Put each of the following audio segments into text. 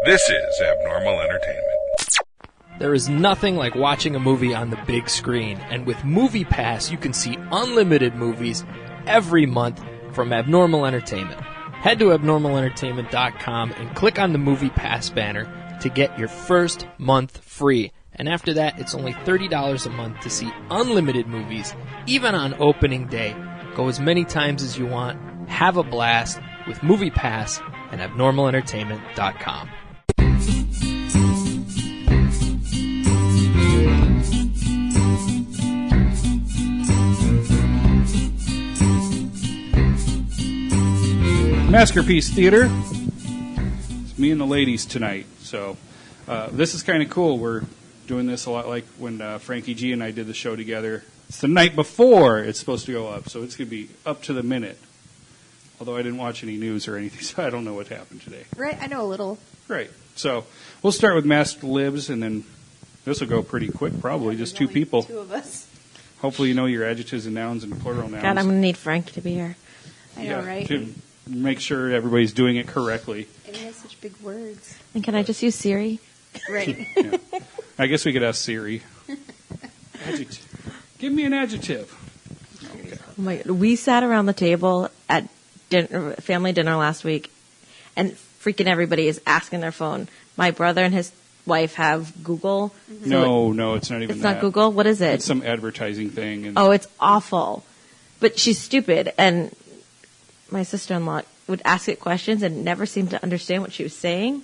This is Abnormal Entertainment. There is nothing like watching a movie on the big screen, and with MoviePass, you can see unlimited movies every month from Abnormal Entertainment. Head to abnormalentertainment.com and click on the MoviePass banner to get your first month free. And after that, it's only $30 a month to see unlimited movies, even on opening day. Go as many times as you want. Have a blast with MoviePass and abnormalentertainment.com. Maskerpiece Theater. It's me and the ladies tonight. So this is kind of cool. We're doing this a lot like when Frankie G and I did the show together. It's the night before it's supposed to go up, so it's going to be up to the minute. Although I didn't watch any news or anything, so I don't know what happened today. Right, I know a little. Right. So we'll start with Masked Libs, and then this will go pretty quick, probably. Yeah, just two people. Two of us. Hopefully you know your adjectives and nouns and plural nouns. God, I'm going to need Frank to be here. I know, right? To make sure everybody's doing it correctly. And he has such big words. And can I just use Siri? Right. Yeah. I guess we could ask Siri. Adjective. Give me an adjective. Okay. Oh my, we sat around the table at family dinner last week, and freaking everybody is asking their phone. My brother and his wife have Google. Mm-hmm. No, it's not even it's that. not Google? What is it? It's some advertising thing. And Oh, it's awful. But she's stupid, and my sister-in-law would ask it questions and never seemed to understand what she was saying.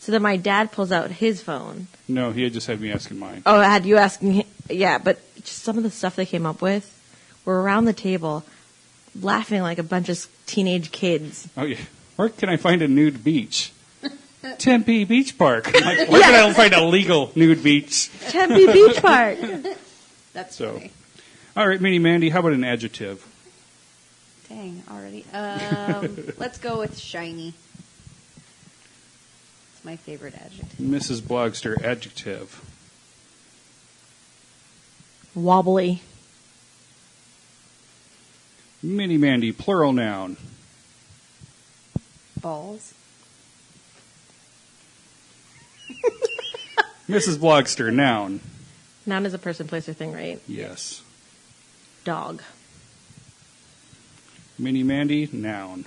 So then my dad pulls out his phone. No, he had just had me asking mine. Oh, I had you asking him. Yeah, but just some of the stuff they came up with, we're around the table laughing like a bunch of teenage kids. Oh, yeah. Where can I find a nude beach? Tempe Beach Park. Like, where can I find a legal nude beach? Tempe Beach Park. That's So, funny. all right, Mini Mandy, how about an adjective? Dang, already. Let's go with shiny. It's my favorite adjective. Mrs. Blogster, adjective. Wobbly. Mini Mandy, plural noun. Balls. Mrs. Blogster, noun. Noun is a person, place, or thing, right? Yes. Dog. Mini Mandy, noun.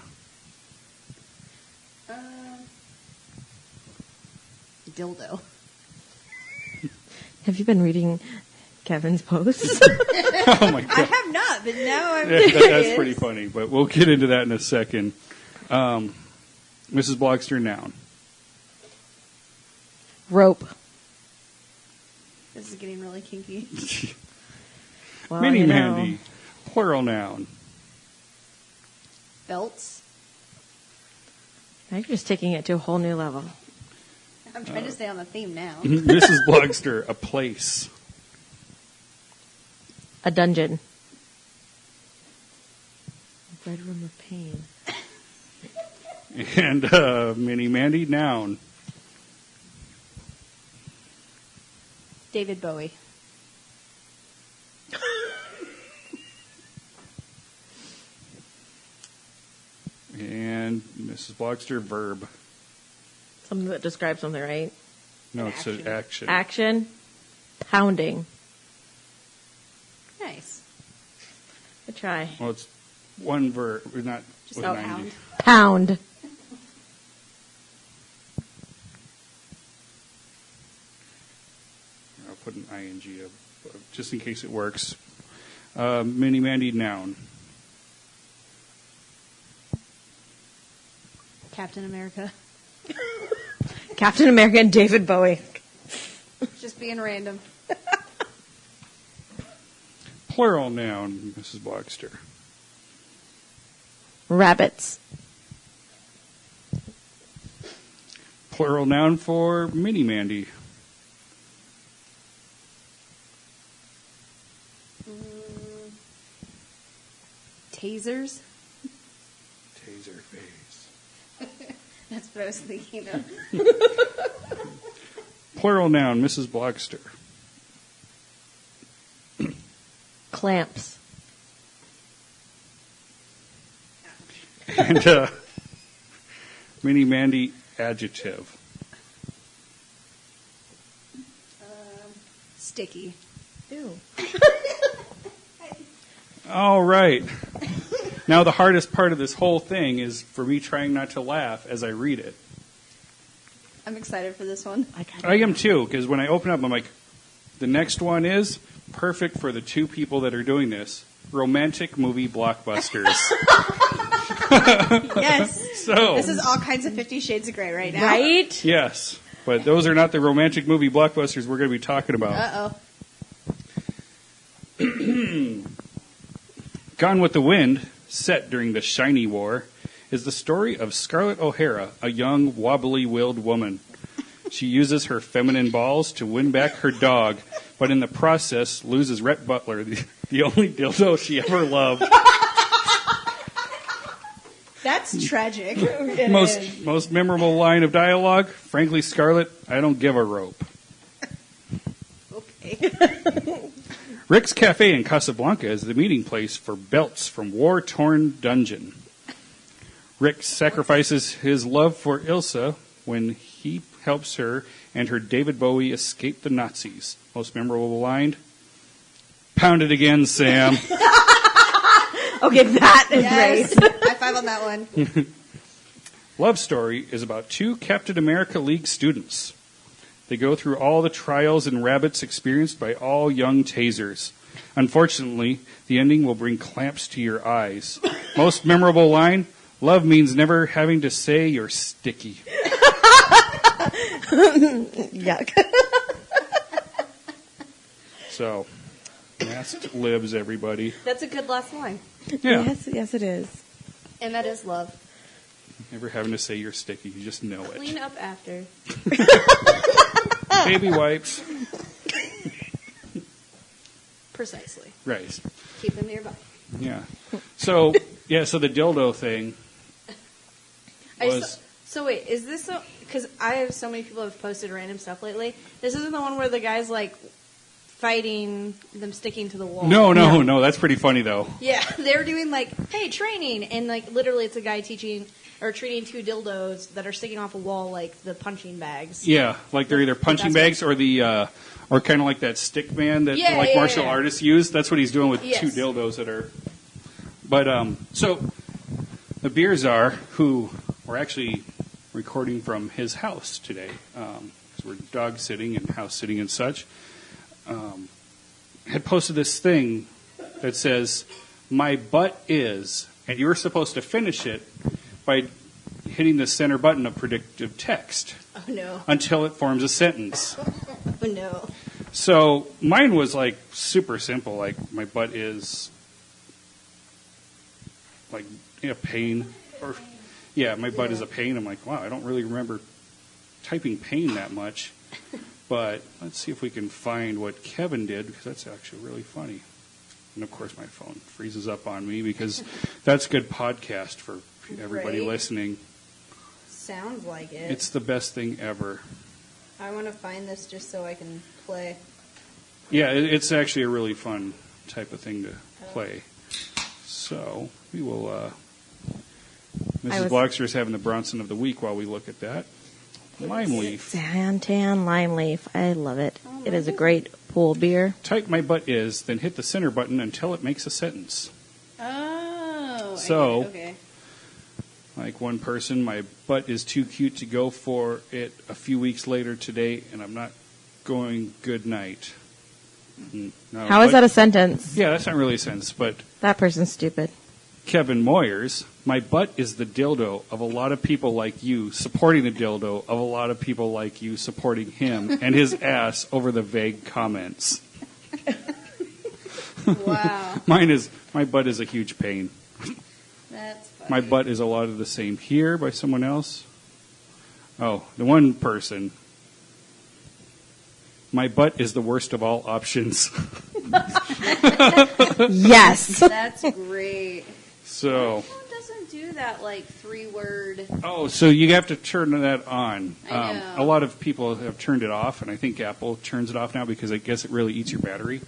Dildo. Have you been reading Kevin's posts? Oh, my God. I have not, but now I'm That's pretty funny, but we'll get into that in a second. Mrs. Blogster, noun. Rope. This is getting really kinky. Well, Mini you know. Mandy, plural noun. Belts. Now you're just taking it to a whole new level. I'm trying to stay on the theme now. Mrs. Blogster, a place. A dungeon. A bedroom of pain. And Mini Mandy, noun. David Bowie. And Mrs. Blogster, verb. Something that describes something, right? No, it's an action. Action. Pounding. Nice. Good try. Well, it's one verb. We're not Just with oh, 90. pound. Pound. I'll put an ing up, just in case it works. Mini Mandy, noun. Captain America. Captain America and David Bowie. Just being random. Plural noun, Mrs. Blogster. Rabbits. Plural noun for Mini Mandy. Tasers. Taser face. That's what I was thinking of. Plural noun, Mrs. Blogster. Clamps. And Mini Mandy, adjective. Sticky. Ew. All right. Now the hardest part of this whole thing is for me trying not to laugh as I read it. I'm excited for this one. I am too, because when I open up, I'm like, the next one is perfect for the two people that are doing this. Romantic movie blockbusters. Yes. So This is all kinds of 50 Shades of Grey right now. Right? yes, but those are not the romantic movie blockbusters we're going to be talking about. Uh-oh. Gone with the Wind, set during the Shiny War, is the story of Scarlett O'Hara, a young, wobbly-willed woman. She uses her feminine balls to win back her dog, but in the process loses Rhett Butler, the only dildo she ever loved. That's tragic. Most memorable line of dialogue, frankly, Scarlett, I don't give a rope. Okay. Rick's Cafe in Casablanca is the meeting place for belts from war-torn dungeon. Rick sacrifices his love for Ilsa when he helps her and her David Bowie escape the Nazis. Most memorable line, pound it again, Sam. Okay, that is Yes. great. High five on that one. Love Story is about two Captain America League students. They go through all the trials and rabbits experienced by all young tasers. Unfortunately, the ending will bring clamps to your eyes. Most memorable line, love means never having to say you're sticky. Yuck. So, Masked Libs, everybody. That's a good last line. Yeah, Yes, it is. And that is love. never having to say you're sticky. You just know it. Clean up after. Baby wipes. Precisely. Right. Keep them nearby. Yeah. So the dildo thing was... So wait, is this so? Because I have so many people have posted random stuff lately. This isn't the one where the guy's like fighting them sticking to the wall. No. That's pretty funny though. Yeah, they're doing like, hey, training, and like literally, it's a guy teaching or treating two dildos that are sticking off a wall like the punching bags. Yeah, like they're either punching bags or the or kind of like that stick man that martial artists use. That's what he's doing with two dildos that are. But so the beer czar, who we're actually recording from his house today, because we're dog sitting and house sitting and such, had posted this thing that says, "My butt is," and you were supposed to finish it by hitting the center button of predictive text. Oh no! Until it forms a sentence. Oh no! So mine was like super simple. Like my butt is like a pain, or my butt is a pain. I'm like, wow, I don't really remember typing pain that much. But let's see if we can find what Kevin did, because that's actually really funny. And of course, my phone freezes up on me because that's good podcast for everybody listening. Sounds like it. It's the best thing ever. I want to find this just so I can play. Yeah, it's actually a really fun type of thing to play. So we will. Mrs. Blogster is having the Bronson of the week while we look at that. Lime leaf. Santan lime leaf. I love it. It is a great pool beer. Type "my butt is," then hit the center button until it makes a sentence. Oh. So, okay. like one person, my butt is too cute to go for it a few weeks later today, and I'm not going good night. No, How is that a sentence? Yeah, that's not really a sentence, but That person's stupid. Kevin Moyers, my butt is the dildo of a lot of people like you supporting the dildo of a lot of people like you supporting him and his ass over the vague comments. Wow. My butt is a huge pain. That's funny. My butt is a lot of the same here by someone else. Oh, the one person. My butt is the worst of all options. Yes. That's great. So. Apple doesn't do that like 3-word. Oh, so you have to turn that on. I know. A lot of people have turned it off, and I think Apple turns it off now because I guess it really eats your battery.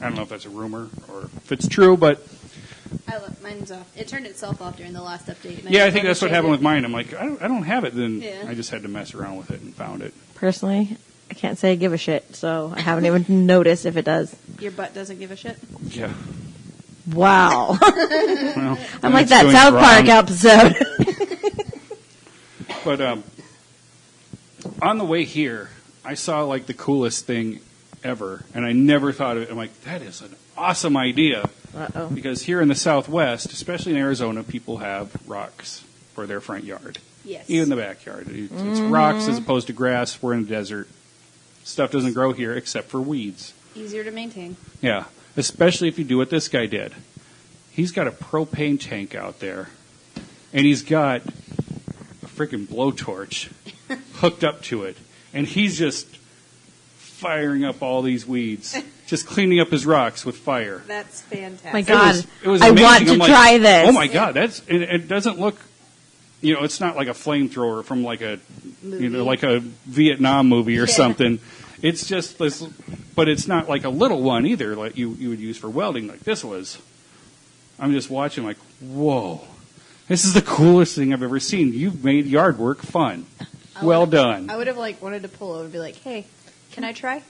I don't know if that's a rumor or if it's true, but Mine's off. It turned itself off during the last update. yeah, I think that's what happened with mine. I'm like, I don't have it. Then Yeah. I just had to mess around with it and found it. Personally, I can't say I give a shit, so I haven't even noticed if it does. Your butt doesn't give a shit? Yeah. Wow. Well, I'm like it's that doing South it Park wrong. episode. But on the way here, I saw like the coolest thing ever, and I never thought of it. I'm like, that is an awesome idea. Uh-oh. Because here in the Southwest, especially in Arizona, people have rocks for their front yard. Yes. Even the backyard. It's rocks as opposed to grass. We're in a desert. Stuff doesn't grow here except for weeds. Easier to maintain. Yeah, especially if you do what this guy did. He's got a propane tank out there, and he's got a freaking blowtorch hooked up to it, and he's just firing up all these weeds, just cleaning up his rocks with fire. That's fantastic. My God, It was I amazing. want to I'm like, try this. Oh my God, it doesn't look, it's not like a flamethrower from like a, Movie. like a Vietnam movie or Yeah. something. It's just this, but it's not like a little one either, like you would use for welding, like this was. I'm just watching, like, whoa, this is the coolest thing I've ever seen. You've made yard work fun. Well done. I would have wanted to pull over and be like, hey, can I try?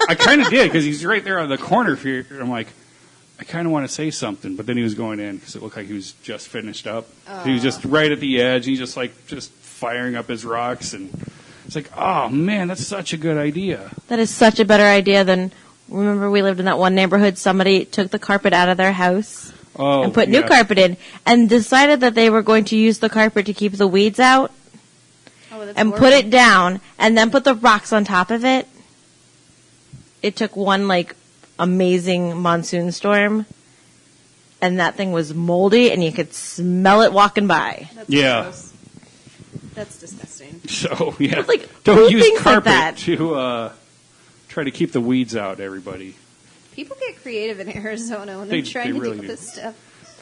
I kind of did because he's right there on the corner here. I'm like, I kind of want to say something, but then he was going in because it looked like he was just finished up. He was just right at the edge. He's just firing up his rocks, and it's like, oh man, that's such a good idea. That is such a better idea than, remember we lived in that one neighborhood, somebody took the carpet out of their house and put new carpet in and decided that they were going to use the carpet to keep the weeds out and put it down and then put the rocks on top of it. It took one amazing monsoon storm and that thing was moldy and you could smell it walking by. That's Yeah. gross. That's disgusting. So yeah, Like, who don't use thinks like carpet that? to try to keep the weeds out. Everybody. People get creative in Arizona when They they're trying to really do do. this stuff.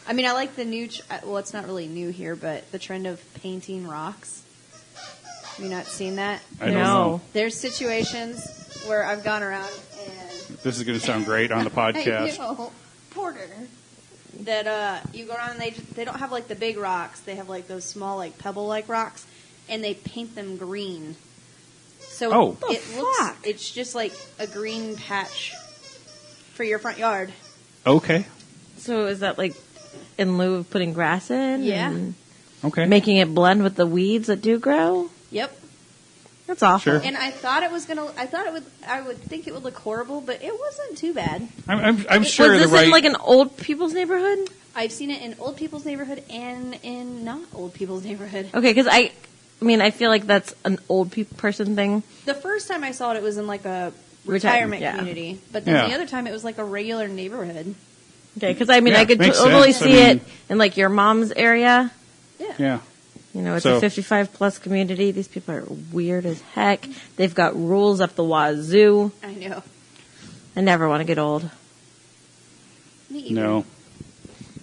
I mean, I like the new, well, it's not really new here, but the trend of painting rocks. Have you not seen that? I don't No. know. There's situations where I've gone around and This is going to sound great on the podcast. I know, Porter. That you go around and they don't have the big rocks. They have those small pebble rocks, and they paint them green. So Oh. it looks fuck? it's just like a green patch for your front yard. Okay. So is that in lieu of putting grass in? Yeah. And Okay. making it blend with the weeds that do grow? Yep. That's awful. Sure. And I thought it was gonna. I would think it would look horrible, but it wasn't too bad. I'm sure Was the this right. in an old people's neighborhood? I've seen it in old people's neighborhood and in not old people's neighborhood. Okay, because I feel like that's an old person thing. The first time I saw it, it was in a Retirement, retirement yeah. community, but then Yeah. the other time it was a regular neighborhood. Okay, because I Yeah, could makes totally sense. I see mean- it in your mom's area. Yeah. Yeah. It's So- a 55 plus community. These people are weird as heck. They've got rules up the wazoo. I know. I never want to get old. Me either. No.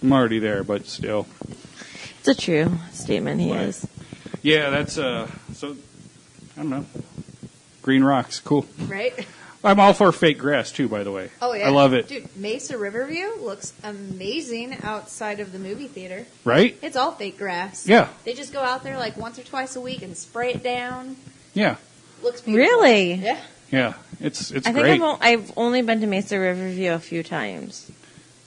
I'm already there, but still. It's a true statement. He Right. is. Yeah, that's so. I don't know. Green rocks, cool. Right? I'm all for fake grass too, by the way. Oh yeah, I love it. dude. Mesa Riverview looks amazing outside of the movie theater. Right? It's all fake grass. Yeah. They just go out there once or twice a week and spray it down. Yeah. Looks beautiful. Really? Yeah. Yeah. It's I think great. I've only been to Mesa Riverview a few times.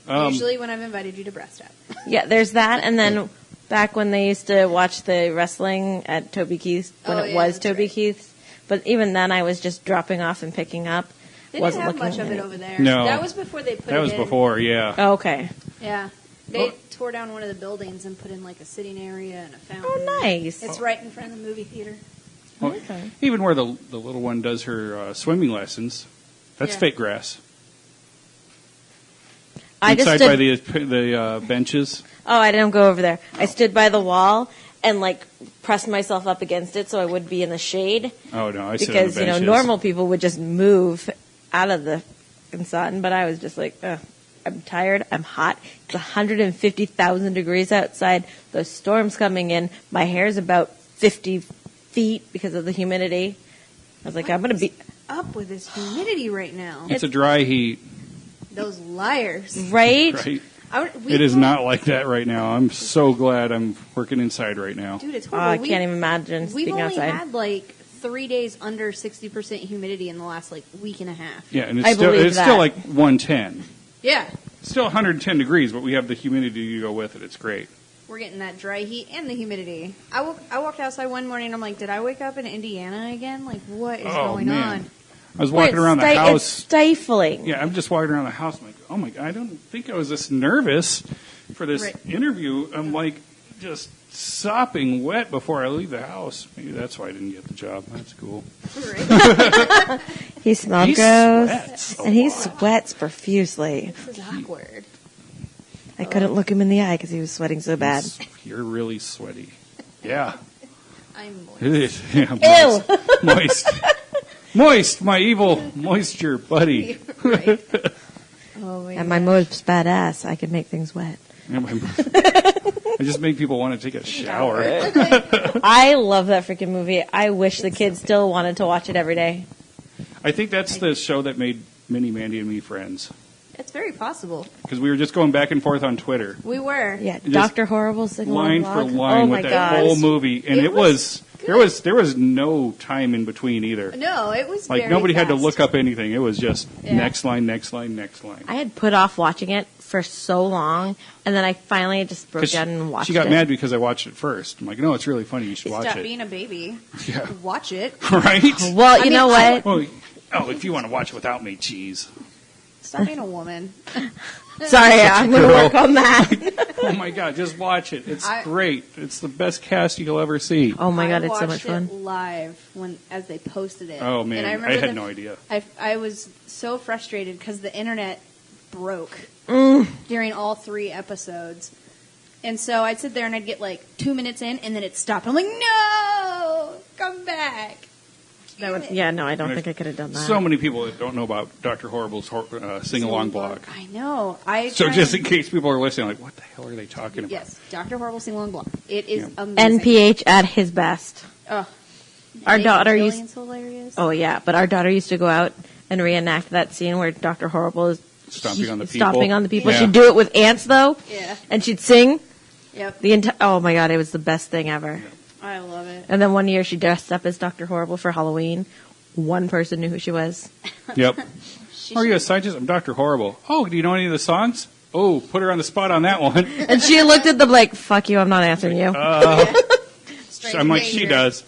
Usually when I've invited you to breast up. Yeah, there's that, and then back when they used to watch the wrestling at Toby Keith's, when Oh, it yeah, was that's Toby right. Keith's. But even then, I was just dropping off and picking up. They Wasn't didn't have looking much of at it it. over there. No. That was before they put it that was in. before, yeah. Oh, okay. Yeah. They Well- tore down one of the buildings and put in a sitting area and a fountain. Oh, nice. It's right in front of the movie theater. Well, Okay. even where the little one does her swimming lessons, that's Yeah. fake grass. I just Inside stood, by the benches. Oh, I didn't go over there. I stood by the wall and pressed myself up against it so I would be in the shade. Oh no, I sit on Because the benches. normal people would just move out of the sun, but I was just ugh. I'm tired. I'm hot. It's 150,000 degrees outside. The storm's coming in. My hair's about 50 feet because of the humidity. I was like, I'm going to be Up with this humidity right now. It's a dry heat, Those liars. right. right? We It is had- not like that right now. I'm so glad I'm working inside right now. Dude, it's Oh, horrible. I can't even imagine We've being only outside. had 3 days under 60% humidity in the last like week and a half. Yeah, and it's still like 110. Yeah. Still 110 degrees, but we have the humidity to go with it. It's great. We're getting that dry heat and the humidity. I walked outside one morning and I'm like, did I wake up in Indiana again? Like, what is going on? I was walking around the house. It's stifling. Yeah, I'm just walking around the house. I'm like, oh my God, I don't think I was this nervous for this interview. I'm like just sopping wet before I leave the house. Maybe that's why I didn't get the job. That's cool. Right. He smelled gross. And he sweats profusely. This is awkward. I couldn't look him in the eye because he was sweating so bad. You're really sweaty. Yeah. I'm moist. It is. Yeah, moist. Moist, my evil moisture buddy. Right. Oh my And my most badass, I can make things wet. I just make people want to take a shower. I love that freaking movie. I wish the kids still wanted to watch it every day. I think that's the show that made Mandy and me friends. It's very possible. Because we were just going back and forth on Twitter. We were. Yeah, Dr. Horrible line for line with that whole movie, and it was there was no time in between either. No, it was like very nobody fast. had to look up anything. It was just next line, next line, next line. I had put off watching it for so long, and then I finally just broke down and watched it. She got mad because I watched it first. I'm like, no, it's really funny. You should watch it. Stop being a baby. Yeah. Watch it. Right? Well, you know what? Well, if you want to watch it without me, geez. Stop being a woman. Sorry, I'm going to work on that. Oh my God, just watch it. It's great. It's the best cast you'll ever see. Oh my God, it's so much fun. I watched it live as they posted it. Oh man, and I had no idea. I was so frustrated because the internet broke during all 3 episodes. And so I'd sit there and I'd get like 2 minutes in and then it stopped. I'm like, no, come back. I don't think I could have done that. So many people that don't know about Dr. Horrible's sing-along blog. I know. So just in case people are listening, like, what the hell are they talking about? Yes, Dr. Horrible sing-along blog. It is amazing. NPH at his best. Oh, our daughter used. Hilarious. Oh yeah, but our daughter used to go out and reenact that scene where Dr. Horrible is stomping on the people. Yeah. She'd do it with ants though. Yeah. And she'd sing. Yep. Oh my God, it was the best thing ever. Yeah. I love it. And then one year she dressed up as Dr. Horrible for Halloween. One person knew who she was. Yep. Are you a scientist? I'm Dr. Horrible. Oh, do you know any of the songs? Oh, put her on the spot on that one. And she looked at them like, fuck you, I'm not answering you. I'm like, she does.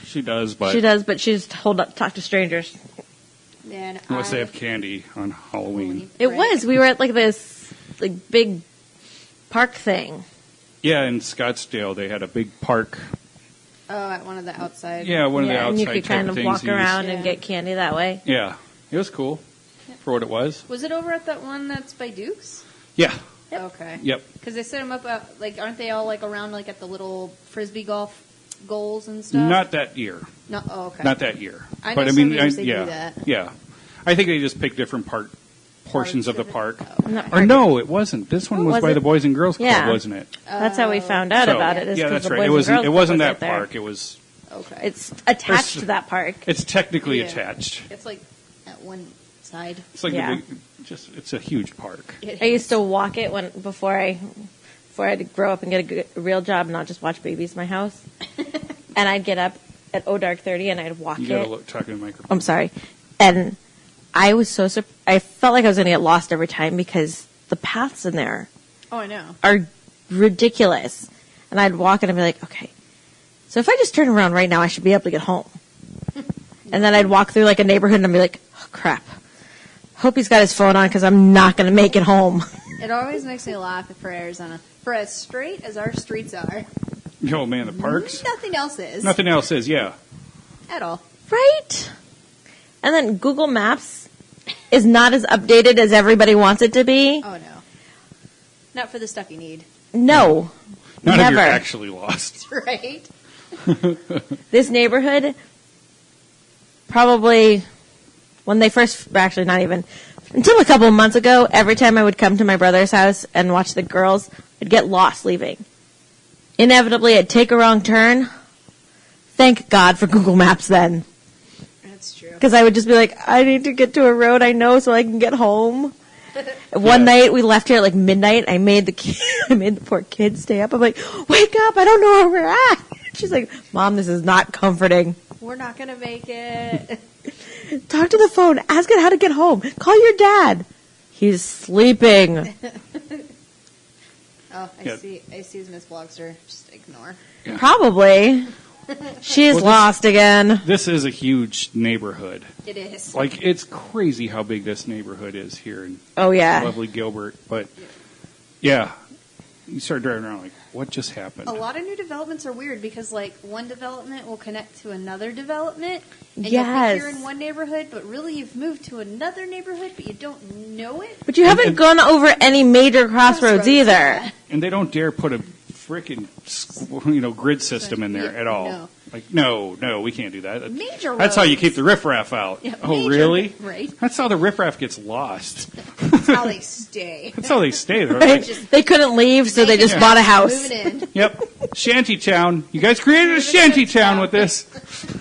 She does, but... She does, but she's told to talk to strangers. Man, unless they have candy on Halloween. It was. We were at like this like big park thing. Yeah, in Scottsdale, they had a big park. Oh, at one of the outside. Yeah, one of the outside and you could kind of walk around and get candy that way. Yeah, it was cool for what it was. Was it over at that one that's by Duke's? Yeah. Yep. Okay. Yep. Because they set them up, like, aren't they all like around like at the little frisbee golf goals and stuff? Not that year. No. Oh, okay. Not that year. I know some years they do that. Yeah. I think they just picked different portions of the park. Okay. Or no, it wasn't. This one was by the Boys and Girls Club, wasn't it? That's how we found out about it. Yeah, that's right. It wasn't that park. It was. Okay. It's attached to that park. It's technically attached. It's like at one side. It's like it's a huge park. I used to walk it before I had to grow up and get a real job and not just watch babies in my house. And I'd get up at dark 30 and I'd walk it. You gotta look, talk in the microphone. I'm sorry. And I was so I felt like I was going to get lost every time because the paths in there are ridiculous. And I'd walk it and be like, okay, so if I just turn around right now, I should be able to get home. And then I'd walk through like a neighborhood and I'd be like, oh, crap. Hope he's got his phone on because I'm not going to make it home. It always makes me laugh for Arizona. For as straight as our streets are. Oh, man, the parks? Nothing else is. Nothing else is, yeah. At all. Right? And then Google Maps is not as updated as everybody wants it to be. Oh, no. Not for the stuff you need. No. Not never. if you're actually lost. Right? This neighborhood, probably when they first, actually not even, until a couple of months ago, every time I would come to my brother's house and watch the girls, I'd get lost leaving. Inevitably, I'd take a wrong turn. Thank God for Google Maps then. That's true. Because I would just be like, I need to get to a road I know so I can get home. One night we left here at like midnight. I made the poor kid stay up. I'm like, wake up! I don't know where we're at. She's like, Mom, this is not comforting. We're not going to make it. Talk to the phone. Ask it how to get home. Call your dad. He's sleeping. Oh, I see his Miss Blogster. Just ignore. Yeah. Probably. She's lost again. This is a huge neighborhood. It is. Like, it's crazy how big this neighborhood is here in lovely Gilbert. But, yeah, you start driving around like, what just happened? A lot of new developments are weird because, like, one development will connect to another development. And you'll think you're in one neighborhood, but really you've moved to another neighborhood, but you don't know it. But you haven't gone over any major crossroads either. Yeah. And they don't dare put a freaking grid system in there at all. No. Like, no, we can't do that. Major That's how you roads. keep the riffraff out. Yeah, oh, really? Right. That's how the riffraff gets lost. That's how they stay. That's how they stay. They're Right? like, They couldn't leave, so they just bought a house. Moving in. yep, shanty town. You guys created a shanty town with this.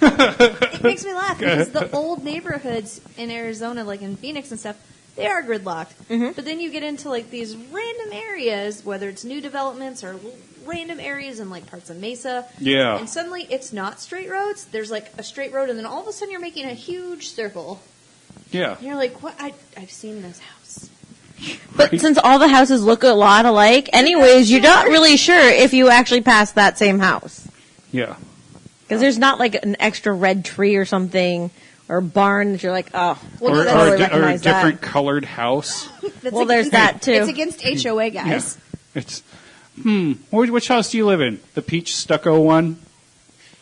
It makes me laugh because the old neighborhoods in Arizona, like in Phoenix and stuff, they are gridlocked. Mm-hmm. But then you get into like these random areas, whether it's new developments or random areas in like parts of Mesa. Yeah. And suddenly it's not straight roads. There's like a straight road, and then all of a sudden you're making a huge circle. Yeah. And you're like, what? I've seen this house. But since all the houses look a lot alike, anyways, you're not really sure if you actually passed that same house. Yeah. Because there's not like an extra red tree or something, or barn that you're like, oh, Well, or, no, or, that's- or a different colored house. well, there's that too. It's against HOA, guys. Yeah. It's, which house do you live in? The peach stucco one?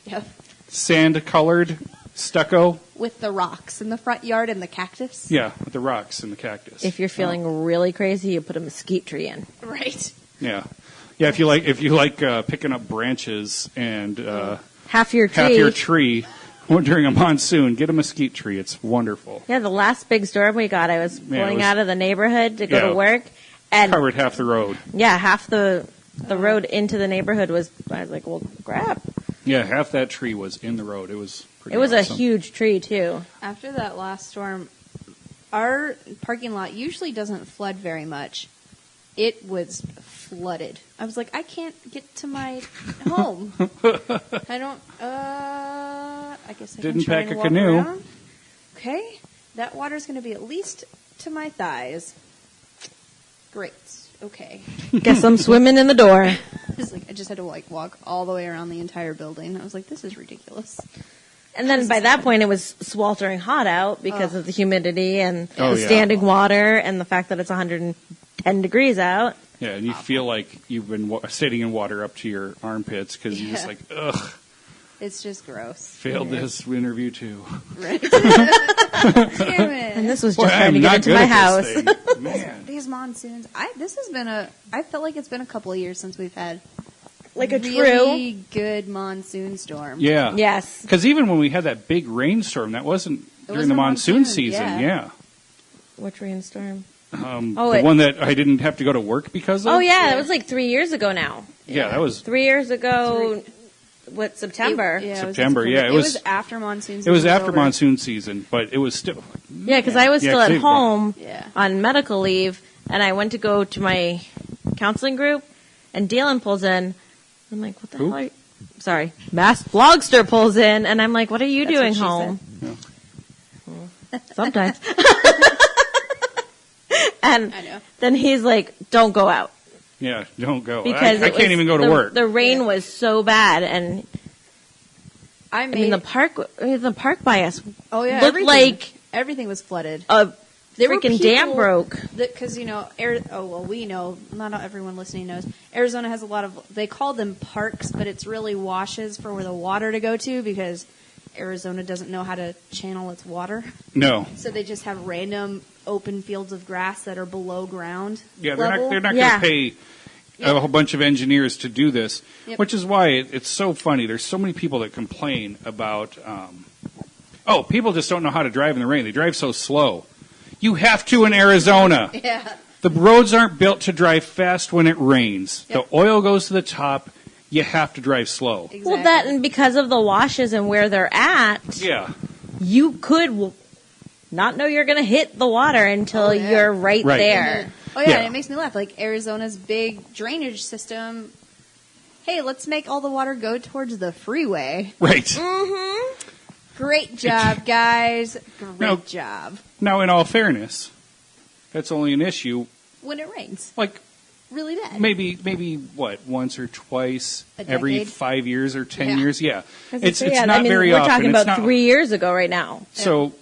Yep. Sand colored stucco? With the rocks in the front yard and the cactus. Yeah, with the rocks and the cactus. If you're feeling really crazy, you put a mesquite tree in. Right. Yeah. Yeah, if you like picking up branches and Half your tree. half your tree during a monsoon, get a mesquite tree. It's wonderful. Yeah, the last big storm we got, I was pulling was- out of the neighborhood to go Yeah. to work, and Covered half the road. yeah, half the road into the neighborhood was. I was like, well, crap. Yeah, half that tree was in the road. It was pretty It was awesome. a huge tree too. After that last storm, our parking lot usually doesn't flood very much. It was flooded. I was like, I can't get to my home. I don't. I guess I Didn't can try pack and a walk canoe. around. Okay, that water's going to be at least to my thighs. Great. Okay. Guess I'm swimming in the door. I just had to walk all the way around the entire building. I was like, this is ridiculous. And then by that point, it was sweltering hot out because of the humidity and Oh, the yeah. standing water and the fact that it's 110 degrees out. Yeah, and you feel like you've been sitting in water up to your armpits because you're just like, ugh, It's just gross. failed this interview too. Right? Damn it. And this was Boy, just I trying am to get not into good my at house. this thing. Man. These monsoons. I felt like it's been a couple of years since we've had Like a really good monsoon storm. Yeah. Yes. Because even when we had that big rainstorm, that wasn't during the wasn't a monsoon monsoon, season. yeah. Yeah. Which rainstorm? The one that I didn't have to go to work because of? Oh, yeah. That was like 3 years ago now. Yeah, that was 3 years ago, what, September? It was September, in yeah, It it was was- after monsoon it season. was after over. monsoon season, but it was still. Yeah, because I was Yeah, still 'cause at they- home Yeah. on medical leave, and I went to go to my counseling group, and Dalen pulls in. I'm like, what the Who? hell are you? Sorry. Masked Blogster pulls in, and I'm like, what are you That's doing what she home? Yeah. Sometimes. And I know. then he's like, don't go out. Yeah, don't go. Because I it can't was- even go to the, work. The rain was so bad, and I I mean the park by us Oh yeah, looked like everything was flooded. a There were freaking dam people broke. Because we know, not everyone listening knows. Arizona has a lot of. They call them parks, but it's really washes for where the water to go to because Arizona doesn't know how to channel its water. No. So they just have random open fields of grass that are below ground. Yeah, level. they're not Yeah. going to pay a whole bunch of engineers to do this, Yep. which is why it's so funny. There's so many people that complain about, people just don't know how to drive in the rain. They drive so slow. You have to in Arizona. Yeah. The roads aren't built to drive fast when it rains. Yep. The oil goes to the top. You have to drive slow. Exactly. Well, that and because of the washes and where they're at, Yeah. you could not know you're going to hit the water until Oh, yeah. you're right, Right. there. Oh yeah, Yeah. and it makes me laugh. Like Arizona's big drainage system. Hey, let's make all the water go towards the freeway. Right. Mm-hmm. Great job, guys. Great job. Now, in all fairness, that's only an issue when it rains. Like, really bad. Maybe what, once or twice every 5 years or 10 years? Yeah. It's not very often. We're talking about 3 years ago right now. So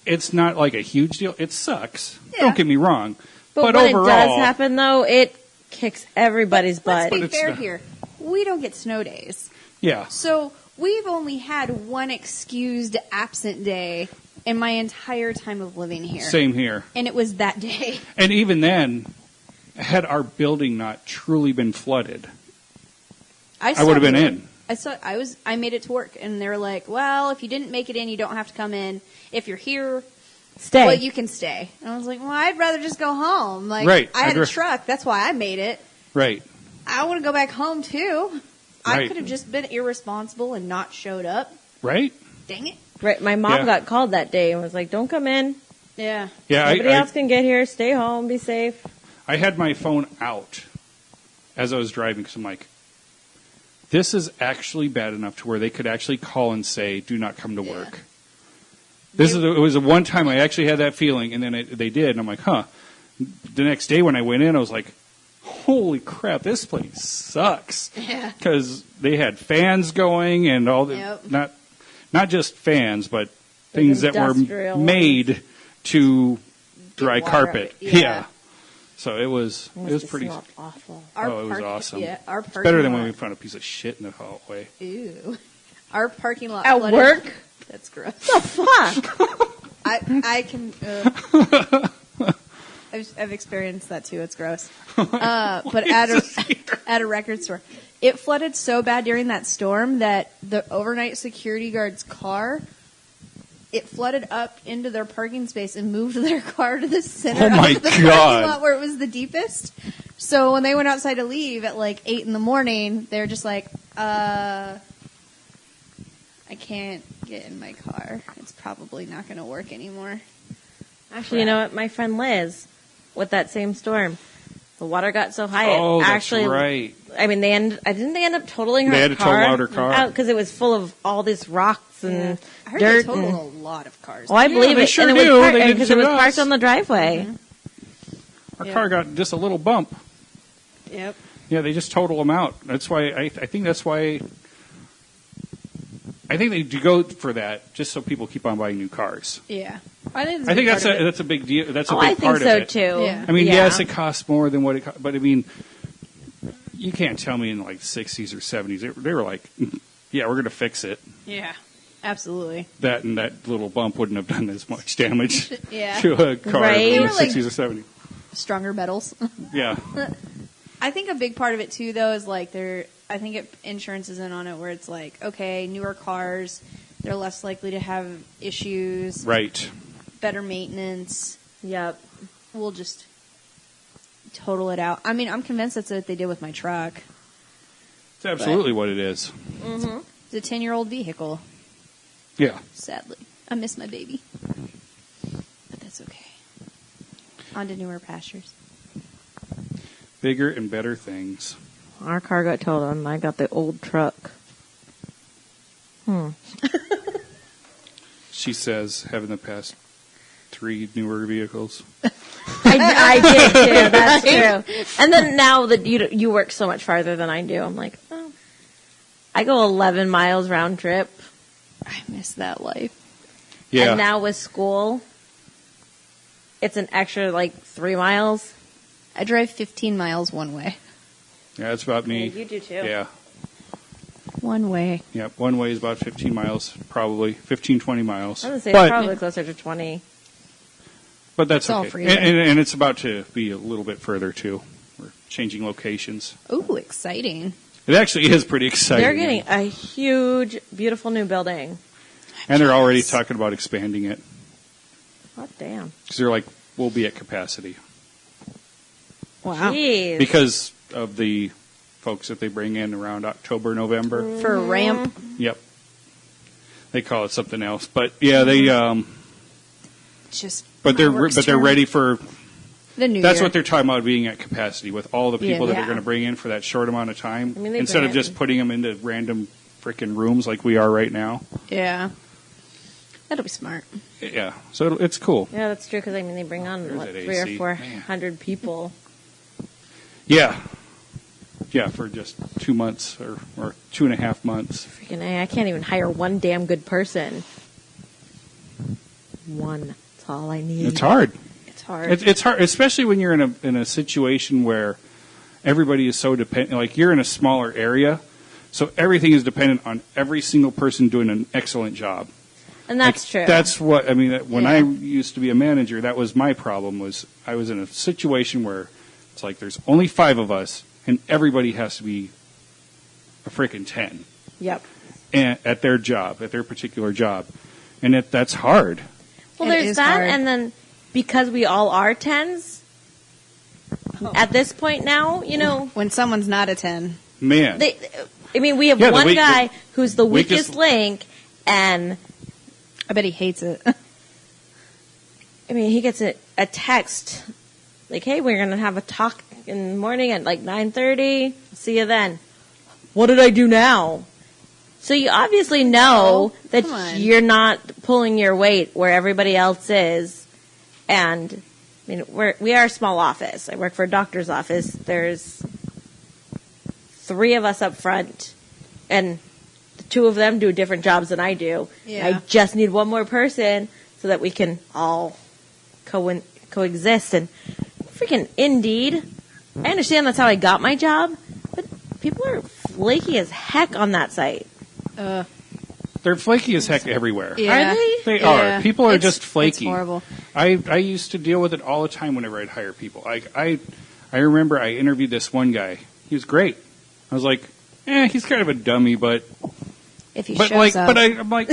it's not like a huge deal. It sucks. Yeah. Don't get me wrong. But when overall, it does happen, though, it kicks everybody's butt. Let's be fair here. We don't get snow days. Yeah. So we've only had one excused absent day in my entire time of living here. Same here. And it was that day. And even then, had our building not truly been flooded, I would have been in. I made it to work, and they were like, well, if you didn't make it in, you don't have to come in. If you're here, stay. Well, you can stay. And I was like, well, I'd rather just go home. Like, right. I had a truck. That's why I made it. Right. I want to go back home, too. Right. I could have just been irresponsible and not showed up. Right. Dang it. Right. My mom got called that day and was like, don't come in. Yeah. Nobody else can get here. Stay home. Be safe. I had my phone out as I was driving because I'm like, this is actually bad enough to where they could actually call and say, do not come to work. It was the one time I actually had that feeling, and then they did, and I'm like, huh. The next day when I went in, I was like, holy crap, this place sucks. Yeah. Because they had fans going and all the, not just fans, but things that were made to dry carpet. Yeah. So it was pretty awful. It was awesome. Yeah, it's better than when we found a piece of shit in the hallway. Ew. Our parking lot at flooded. Work? That's gross. What the fuck? I can. I've experienced that too. It's gross. But at a record store, it flooded so bad during that storm that the overnight security guard's car. It flooded up into their parking space and moved their car to the center of the parking lot where it was the deepest. So when they went outside to leave at like 8 a.m, they're just like, I can't get in my car. It's probably not going to work anymore. Actually, you know what? My friend Liz, with that same storm, the water got so high. That's right. I mean, didn't they end up totaling her car? They had to total out her car out because it was full of all these rocks and I heard dirt. They totaled a lot of cars. Oh, I believe it. Sure and it was because it was parked on the driveway. Our car got just a little bump. Yep. Yeah, they just total them out. That's why I think that's why. I think they do go for that just so people keep on buying new cars. Yeah, I think that's a big deal. That's a big part of it. I think so too. Yeah. I mean, yes, it costs more than what it costs, but I mean, you can't tell me in like the 60s or 70s they were like, yeah, we're going to fix it. Yeah, absolutely. That and that little bump wouldn't have done as much damage yeah. to a car in the 60s or 70s. Stronger metals. Yeah. I think a big part of it too, though, is like I think insurance is in on it, where it's like, okay, newer cars, they're less likely to have issues. Right. Better maintenance. Yep. We'll just total it out. I mean, I'm convinced that's what they did with my truck. It's absolutely what it is. Mm-hmm. It's a 10-year-old vehicle. Yeah. Sadly. I miss my baby. But that's okay. On to newer pastures. Bigger and better things. Our car got towed and I got the old truck. She says, having the past 3 newer vehicles. I did too. That's true. And then now that you work so much farther than I do, I'm like, oh, I go 11 miles round trip. I miss that life. Yeah. And now with school, it's an extra like 3 miles. I drive 15 miles one way. Yeah, that's about me. Yeah, you do too. Yeah. One way. Yep, one way is about 15 miles, probably. 15, 20 miles. I would say it's probably closer to 20. But that's all okay. free, and it's about to be a little bit further, too. We're changing locations. Ooh, exciting. It actually is pretty exciting. They're getting a huge, beautiful new building. And they're already talking about expanding it. Oh, damn. Because they're like, we'll be at capacity. Wow. Jeez. Because of the folks that they bring in around October, November. For a ramp. Yep. They call it something else. But, yeah, they... they're ready for... The new That's year. what they're talking about, being at capacity with all the people that they're going to bring in for that short amount of time. I mean, instead of just putting them into random freaking rooms like we are right now. Yeah. That'll be smart. Yeah, so it's cool. Yeah, that's true, because, I mean, they bring on, There's what, that 300 AC. or 400 people. Yeah. Yeah, for just 2 months or 2.5 months. Freaking A, I can't even hire one damn good person. One. That's all I need. It's hard. It's hard. It's hard, especially when you're in a situation where everybody is so dependent. Like, you're in a smaller area, so everything is dependent on every single person doing an excellent job. And that's true. That's what, I mean, when Yeah. I used to be a manager, that was my problem, was I was in a situation where it's like there's only 5 of us, and everybody has to be a freaking 10 Yep. and, at their job, at their particular job. And that's hard. Well, It there's is that, hard. and then because we all are 10s, at this point now, you know, When someone's not a 10. Man. we have Yeah, the one weak- guy who's the weakest- weakest link, and I bet he hates it. I mean, he gets a text like, "Hey, we're gonna have a talk in the morning at like 9:30. See you then." What did I do now? So you obviously know that come on. you're not pulling your weight where everybody else is, and I mean, we are a small office. I work for a doctor's office. There's 3 of us up front, and the 2 of them do different jobs than I do. Yeah. I just need one more person so that we can all coexist. And freaking Indeed, I understand that's how I got my job, but people are flaky as heck on that site. They're flaky as heck everywhere. Yeah. Are they? They Yeah. are. People are It's- just flaky. It's horrible. I used to deal with it all the time whenever I'd hire people. I remember I interviewed this one guy. He was great. I was like, he's kind of a dummy, but If he but shows like, up. but I'm like,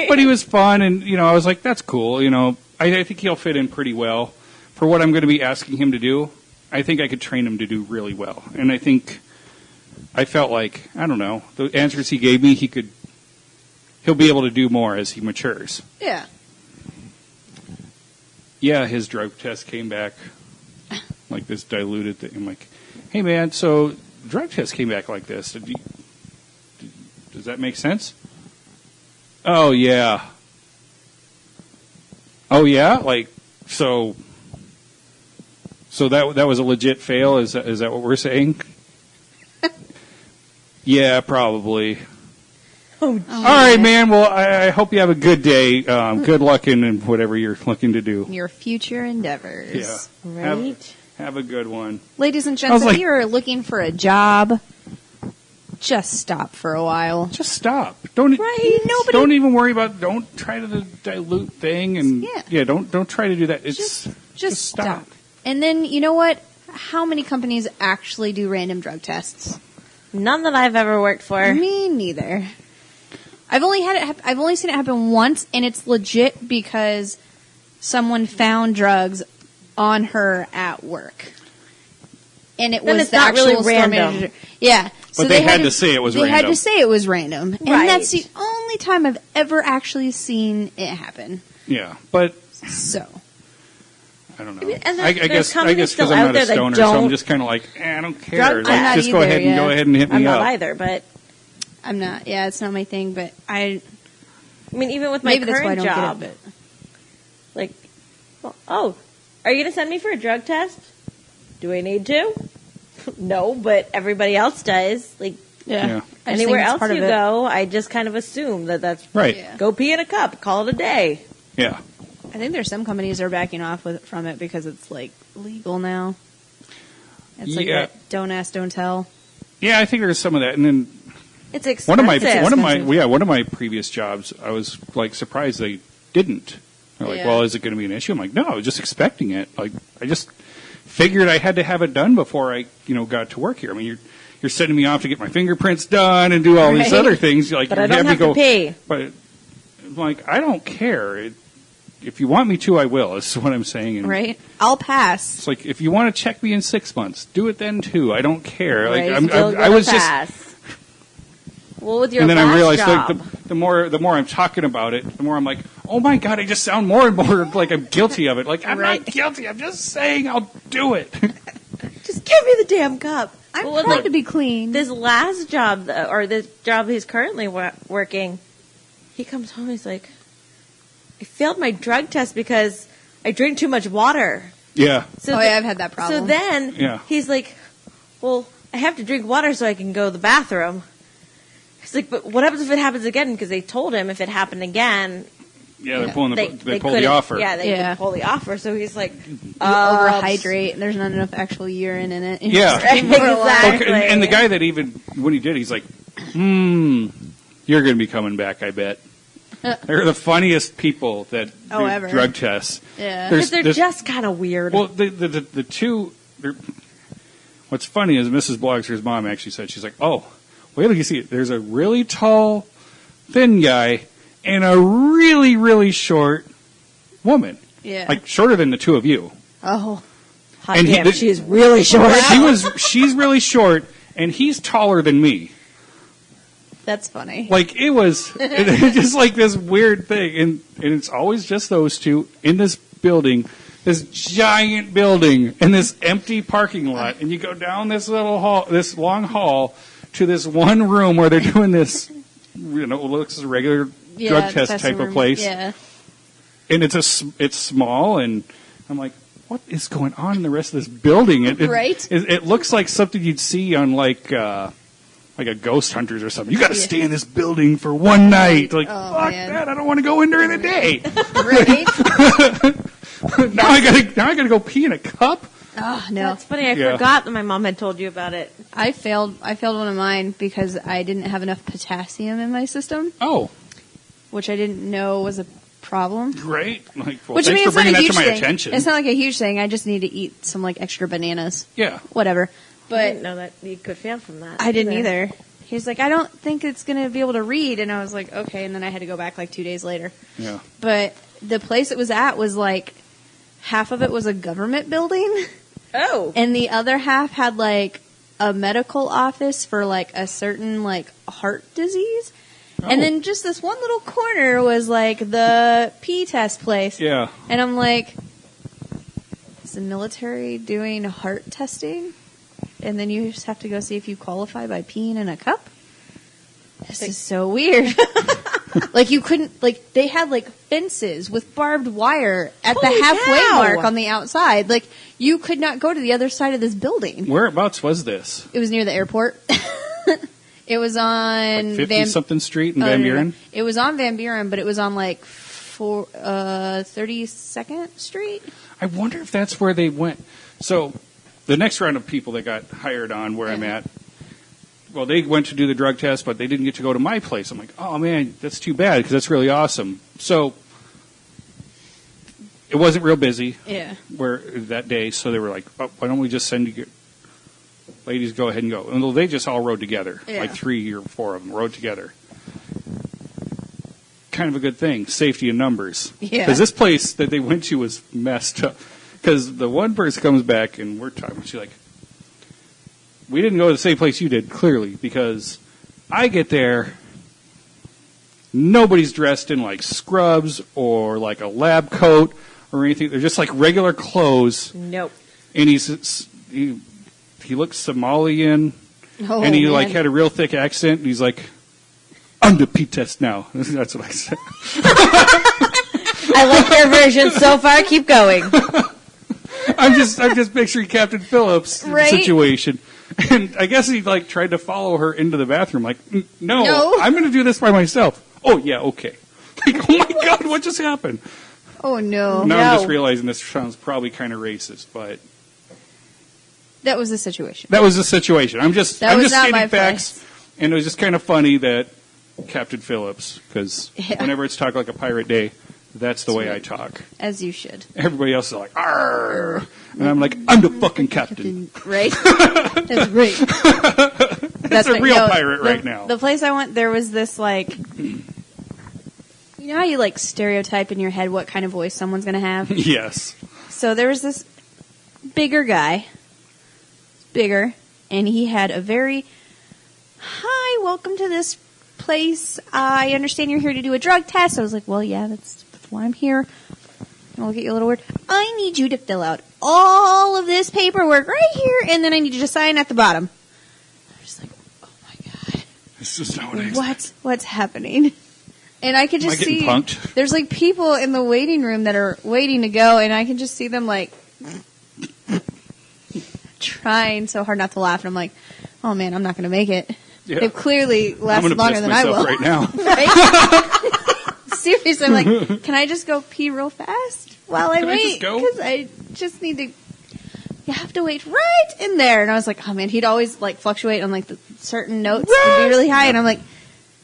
but he was fun, and I was like, that's cool. I think he'll fit in pretty well for what I'm going to be asking him to do. I think I could train him to do really well, and I felt like, I don't know, the answers he gave me, he'll be able to do more as he matures. Yeah. Yeah, his drug test came back like this diluted thing. I'm like, hey man, so drug test came back like this. Does that make sense? Oh yeah. Oh yeah, like so that was a legit fail. Is that what we're saying? Yeah, probably. Oh, All right, man. Well, I hope you have a good day. Good luck in whatever you're looking to do. Your future endeavors. Yeah. right? Have a good one. Ladies and I was gents, like- if you're looking for a job, just stop for a while. Just stop. Don't Nobody- even worry about. Don't try to dilute thing and Yeah. Don't try to do that. It's Just stop. And then, you know what? How many companies actually do random drug tests? None that I've ever worked for. Me neither. I've only seen it happen once, and it's legit because someone found drugs on her at work, and it Then was it's the not really actual store random. manager. Yeah, But they had to say it was They had random. to say it was random, and Right. that's the only time I've ever actually seen it happen. yeah. But So I don't know. And I there's guess companies because still I'm out not a there that stoner, so I'm don't just kind of like, I don't care. drug Like, test. I'm just not go either, ahead and yeah. go ahead and hit me I'm up. not either, but I'm not. Yeah, it's not my thing, but I mean, even with my maybe that's why I current don't job, get it. like, oh, are you going to send me for a drug test? Do I need to? No, but everybody else does. Like, Yeah. Yeah. I just anywhere think it's else part you of it. go, I just kind of assume that that's Right. Yeah. go pee in a cup, call it a day. Yeah. I think there's some companies that are backing off from it because it's like legal now. It's like Yeah. that don't ask, don't tell. Yeah, I think there's some of that, and then It's expensive. one of my previous jobs, I was like surprised they didn't. They're like, Yeah. well, is it going to be an issue? I'm like, no, I was just expecting it. Like, I just figured I had to have it done before I, got to work here. I mean, you're sending me off to get my fingerprints done and do all these Right. other things. Like, But you I don't me have go, to pee. But I'm like, I don't care. If you want me to, I will. Is what I'm saying. And Right? I'll pass. It's like if you want to check me in 6 months, do it then too. I don't care. Like Right, still I was gonna just. pass. Well, with your And then last I realized job, like, the more I'm talking about it, the more I'm like, oh my god, I just sound more and more like I'm guilty of it. Like I'm Right. not guilty. I'm just saying I'll do it. just give me the damn cup. I'm Well, proud look, to be clean. This last job, or the job he's currently working, he comes home, he's like, I failed my drug test because I drink too much water. Yeah. So yeah, I've had that problem. So then he's like, well, I have to drink water so I can go to the bathroom. He's like, but what happens if it happens again? Because they told him if it happened again. Yeah, they pulled the offer. Yeah, they would pull the offer. So he's like, overhydrate, and there's not enough actual urine in it. Yeah. Exactly. And the guy that even, when he did, he's like, you're going to be coming back, I bet. They're the funniest people that do ever. drug tests. Yeah. Because they're just kind of weird. Well, the two, what's funny is Mrs. Blogster's mom actually said, she's like, oh, wait till you see it. There's a really tall, thin guy and a really, really short woman. Yeah. Like, shorter than the two of you. Oh. Hot damn, she is really short. She's really short, and he's taller than me. That's funny. Like, it was just like this weird thing. And it's always just those two in this building, this giant building, in this empty parking lot. And you go down this little hall, this long hall, to this one room where they're doing this, looks like a regular drug test type of place. Yeah. And it's small, and I'm like, what is going on in the rest of this building? Right? It looks like something you'd see on like a Ghost Hunters or something. You got to stay in this building for one night. Like, fuck that! I don't want to go in during the day. Right? now I gotta go pee in a cup. Oh no, that's funny. I forgot that my mom had told you about it. I failed one of mine because I didn't have enough potassium in my system. Oh, which I didn't know was a problem. Great. Like, well, which thanks for bringing that to my thing. attention. It's not like a huge thing. I just need to eat some like extra bananas. Yeah. Whatever. But I didn't know that you could fail from that. I didn't either. He's like, I don't think it's going to be able to read. And I was like, okay. And then I had to go back like 2 days later. Yeah. But the place it was at was like, half of it was a government building. Oh. And the other half had like a medical office for like a certain like heart disease. Oh. And then just this one little corner was like the pee test place. Yeah. And I'm like, is the military doing heart testing? And then you just have to go see if you qualify by peeing in a cup? This is so weird. Like you couldn't, like they had like fences with barbed wire at the halfway mark on the outside. Like you could not go to the other side of this building. Whereabouts was this? It was near the airport. It was on like 50-something Street in Van Buren? No. It was on Van Buren, but it was on like 32nd Street. I wonder if that's where they went. So the next round of people that got hired on where I'm at, well, they went to do the drug test, but they didn't get to go to my place. I'm like, oh, man, that's too bad because that's really awesome. So it wasn't real busy that day, so they were like, oh, why don't we just send you ladies, go ahead and go. And they just all rode together, like 3 or 4 of them rode together. Kind of a good thing, safety in numbers. Yeah. Because this place that they went to was messed up. Because the one person comes back and we're talking, she's like, we didn't go to the same place you did, clearly, because I get there, nobody's dressed in like scrubs or like a lab coat or anything. They're just like regular clothes. Nope. And he looks Somalian, and he like had a real thick accent. And he's like, "I'm the pee test now." That's what I said. I like your version so far. Keep going. I'm just picturing Captain Phillips situation, and I guess he like tried to follow her into the bathroom. Like, no. I'm going to do this by myself. Oh yeah, okay. Like, oh my God, what just happened? Oh no! Now I'm just realizing this sounds probably kind of racist, but. That was the situation. That was the situation. I'm just stating facts, and it was just kind of funny that Captain Phillips, because whenever it's Talk Like a Pirate Day, that's the way I talk. As you should. Everybody else is like, "Arr," and I'm like, "I'm the fucking captain." Right? That's right. That's a real pirate right now. The place I went, there was this like, you know how you like stereotype in your head what kind of voice someone's going to have? Yes. So there was this bigger guy. Bigger, and he had a very, hi, welcome to this place. I understand you're here to do a drug test. I was like, well, yeah, that's why I'm here. I'll get you a little word. I need you to fill out all of this paperwork right here, and then I need you to sign at the bottom. I was just like, oh my God. This is not what I expected. What's happening? And I could just see punked? There's like people in the waiting room that are waiting to go, and I can just see them like trying so hard not to laugh. And I'm like, oh man, I'm not going to make it. Yeah. They've clearly lasted longer than I will right now. Right? Seriously, I'm like, can I just go pee real fast while I wait? Because I just need to. You have to wait right in there. And I was like, oh man, he'd always like fluctuate on like the certain notes would be really high, and I'm like,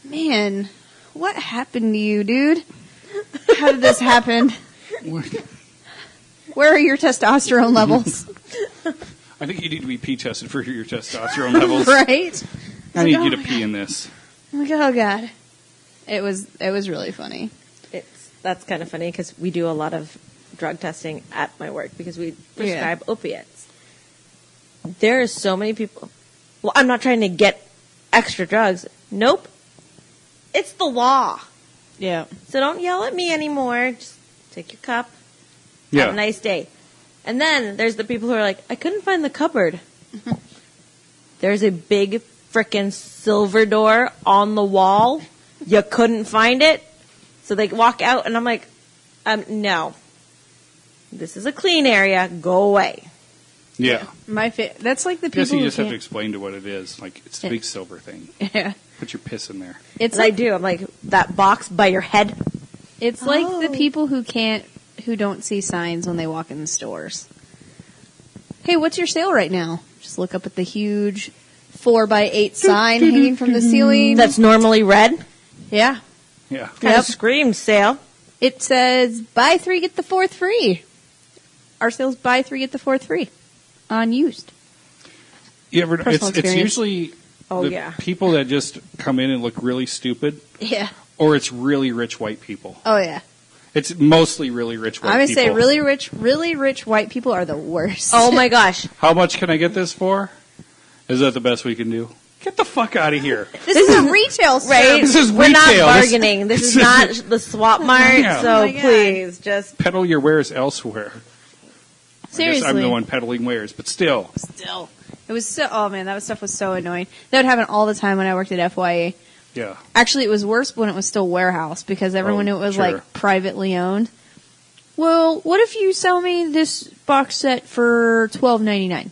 man. What happened to you, dude? How did this happen? Where are your testosterone levels? I think you need to be pee tested for your testosterone levels. Right? I need you to pee in this. I'm like, oh god. It was really funny. That's kind of funny because we do a lot of drug testing at my work because we prescribe opiates. There are so many people. Well, I'm not trying to get extra drugs. Nope. It's the law. Yeah. So don't yell at me anymore. Just take your cup. Yeah. Have a nice day. And then there's the people who are like, I couldn't find the cupboard. There's a big frickin' silver door on the wall. You couldn't find it? So they walk out and I'm like, no. This is a clean area. Go away. Yeah. That's like the people. I guess you just have to explain to what it is. Like, it's the big silver thing. Yeah. Put your piss in there. It's like, I do. I'm like, that box by your head. It's like the people who don't see signs when they walk in the stores. Hey, what's your sale right now? Just look up at the huge 4x8 sign hanging from the ceiling. That's normally red. Yeah. Yeah. Kind of screams sale. It says, buy 3, get the 4th free. Our sale's buy 3, get the 4th free. On used. You ever, it's usually people that just come in and look really stupid. Yeah. Or it's really rich white people. Oh, yeah. It's mostly really rich white people. I would say really rich white people are the worst. Oh, my gosh. How much can I get this for? Is that the best we can do? Get the fuck out of here. This is a retail store. Right? This is We're retail. not bargaining. This is not the swap mart, Yeah. so please just peddle your wares elsewhere. Seriously. I guess I'm the one peddling wares, but still. It was so, oh man, that stuff was so annoying. That would happen all the time when I worked at FYA. Yeah. Actually, it was worse when it was still warehouse because everyone knew it was like privately owned. Well, what if you sell me this box set for $12.99?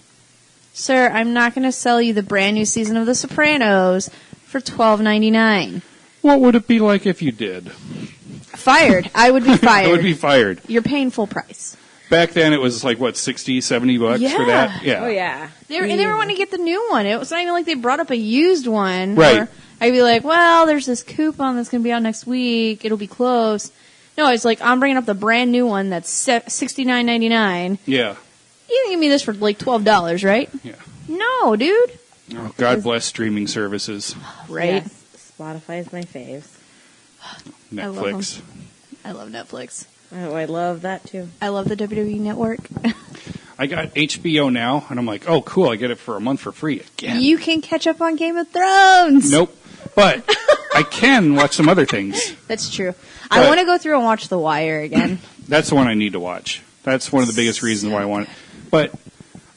Sir, I'm not going to sell you the brand new season of The Sopranos for $12.99. What would it be like if you did? Fired. I would be fired. I would be fired. You're paying full price. Back then it was like, what, $60, $70 for that? Yeah. Oh, yeah. And they were wanting to get the new one. It was not even like they brought up a used one. Right. Or I'd be like, well, there's this coupon that's going to be out next week. It'll be close. No, it's like, I'm bringing up the brand new one that's $69.99. Yeah. You can give me this for like $12, right? Yeah. No, dude. Oh, God bless streaming services. Right? Yes. Spotify is my faves. Netflix. I love Netflix. Oh, I love that too. I love the WWE Network. I got HBO now, and I'm like, oh, cool, I get it for a month for free again. You can catch up on Game of Thrones. Nope. But I can watch some other things. That's true. I want to go through and watch The Wire again. That's the one I need to watch. That's one of the biggest reasons why I want it. But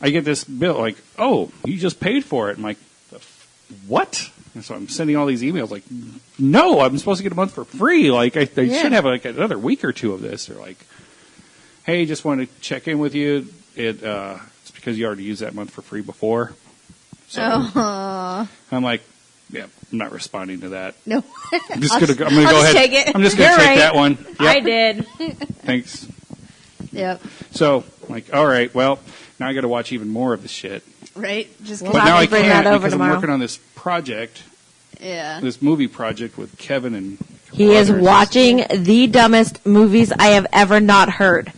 I get this bill like, oh, you just paid for it. I'm like, what? And so I'm sending all these emails like, no, I'm supposed to get a month for free. Like, I should have like another week or two of this. They're like, hey, just wanted to check in with you. It's because you already used that month for free before. So I'm like, yeah, I'm not responding to that. No. I'm just going to go ahead. Take it. I'm just going to take that one. Yep. I did. Thanks. Yep. So, like, all right, well, now I got to watch even more of this shit. Right? Just But now I bring can't that over because tomorrow. I'm working on this project, this movie project with Kevin and He is others. watching the dumbest movies I have ever not heard.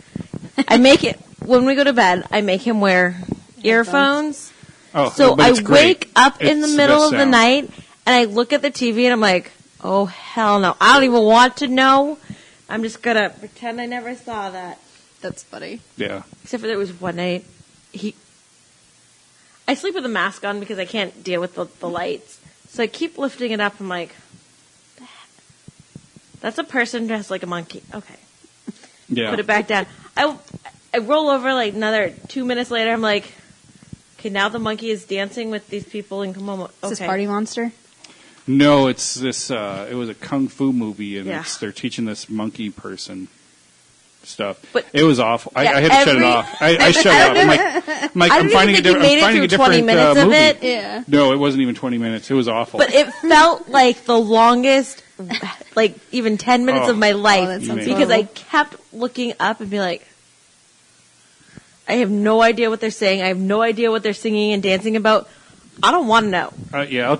I make it, when we go to bed, I make him wear earphones. Oh, So but I it's great. wake up in the It's middle best of the sound. night and I look at the TV and I'm like, oh hell no. I don't even want to know. I'm just going to pretend I never saw that. That's funny. Yeah. Except for there was one night, I sleep with a mask on because I can't deal with the lights. So I keep lifting it up. I'm like, that's a person dressed like a monkey. Okay. Yeah. Put it back down. I roll over like another 2 minutes later. I'm like, okay, now the monkey is dancing with these people in Komomo. Is this Okay. Party Monster? No, it's this. It was a kung fu movie, and Yeah. they're teaching this monkey person stuff. But- it was awful. I had to shut it off. I shut it off. I'm finding a different 20 minutes of movie. it. Yeah. No, it wasn't even 20 minutes. It was awful. But it felt like the longest, like even 10 minutes of my life, that sounds because I horrible. kept looking up and be like, I have no idea what they're saying. I have no idea what they're singing and dancing about. I don't want to know. Yeah,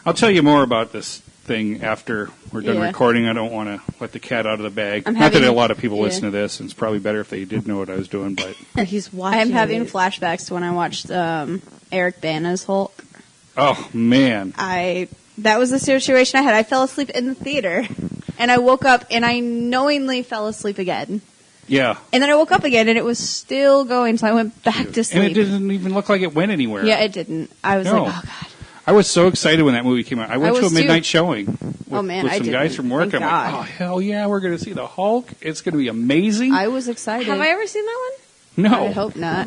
I'll tell you more about this thing after we're done Yeah. recording. I don't want to let the cat out of the bag. I'm Not that having- a lot of people yeah. listen to this, and it's probably better if they did know what I was doing. But He's watching. I'm having it. flashbacks to when I watched Eric Bana's Hulk. oh man, That was the situation I had. I fell asleep in the theater, and I woke up, and I knowingly fell asleep again. yeah. And then I woke up again, and it was still going, so I went back to sleep. And it didn't even look like it went anywhere. Yeah, it didn't. I was No. like, oh god. I was so excited when that movie came out. I went to a was midnight too. showing with, Oh, man, with I some didn't. guys from work. Thank I'm God. like, oh hell yeah, we're going to see the Hulk. It's going to be amazing. I was excited. Have I ever seen that no, I hope not.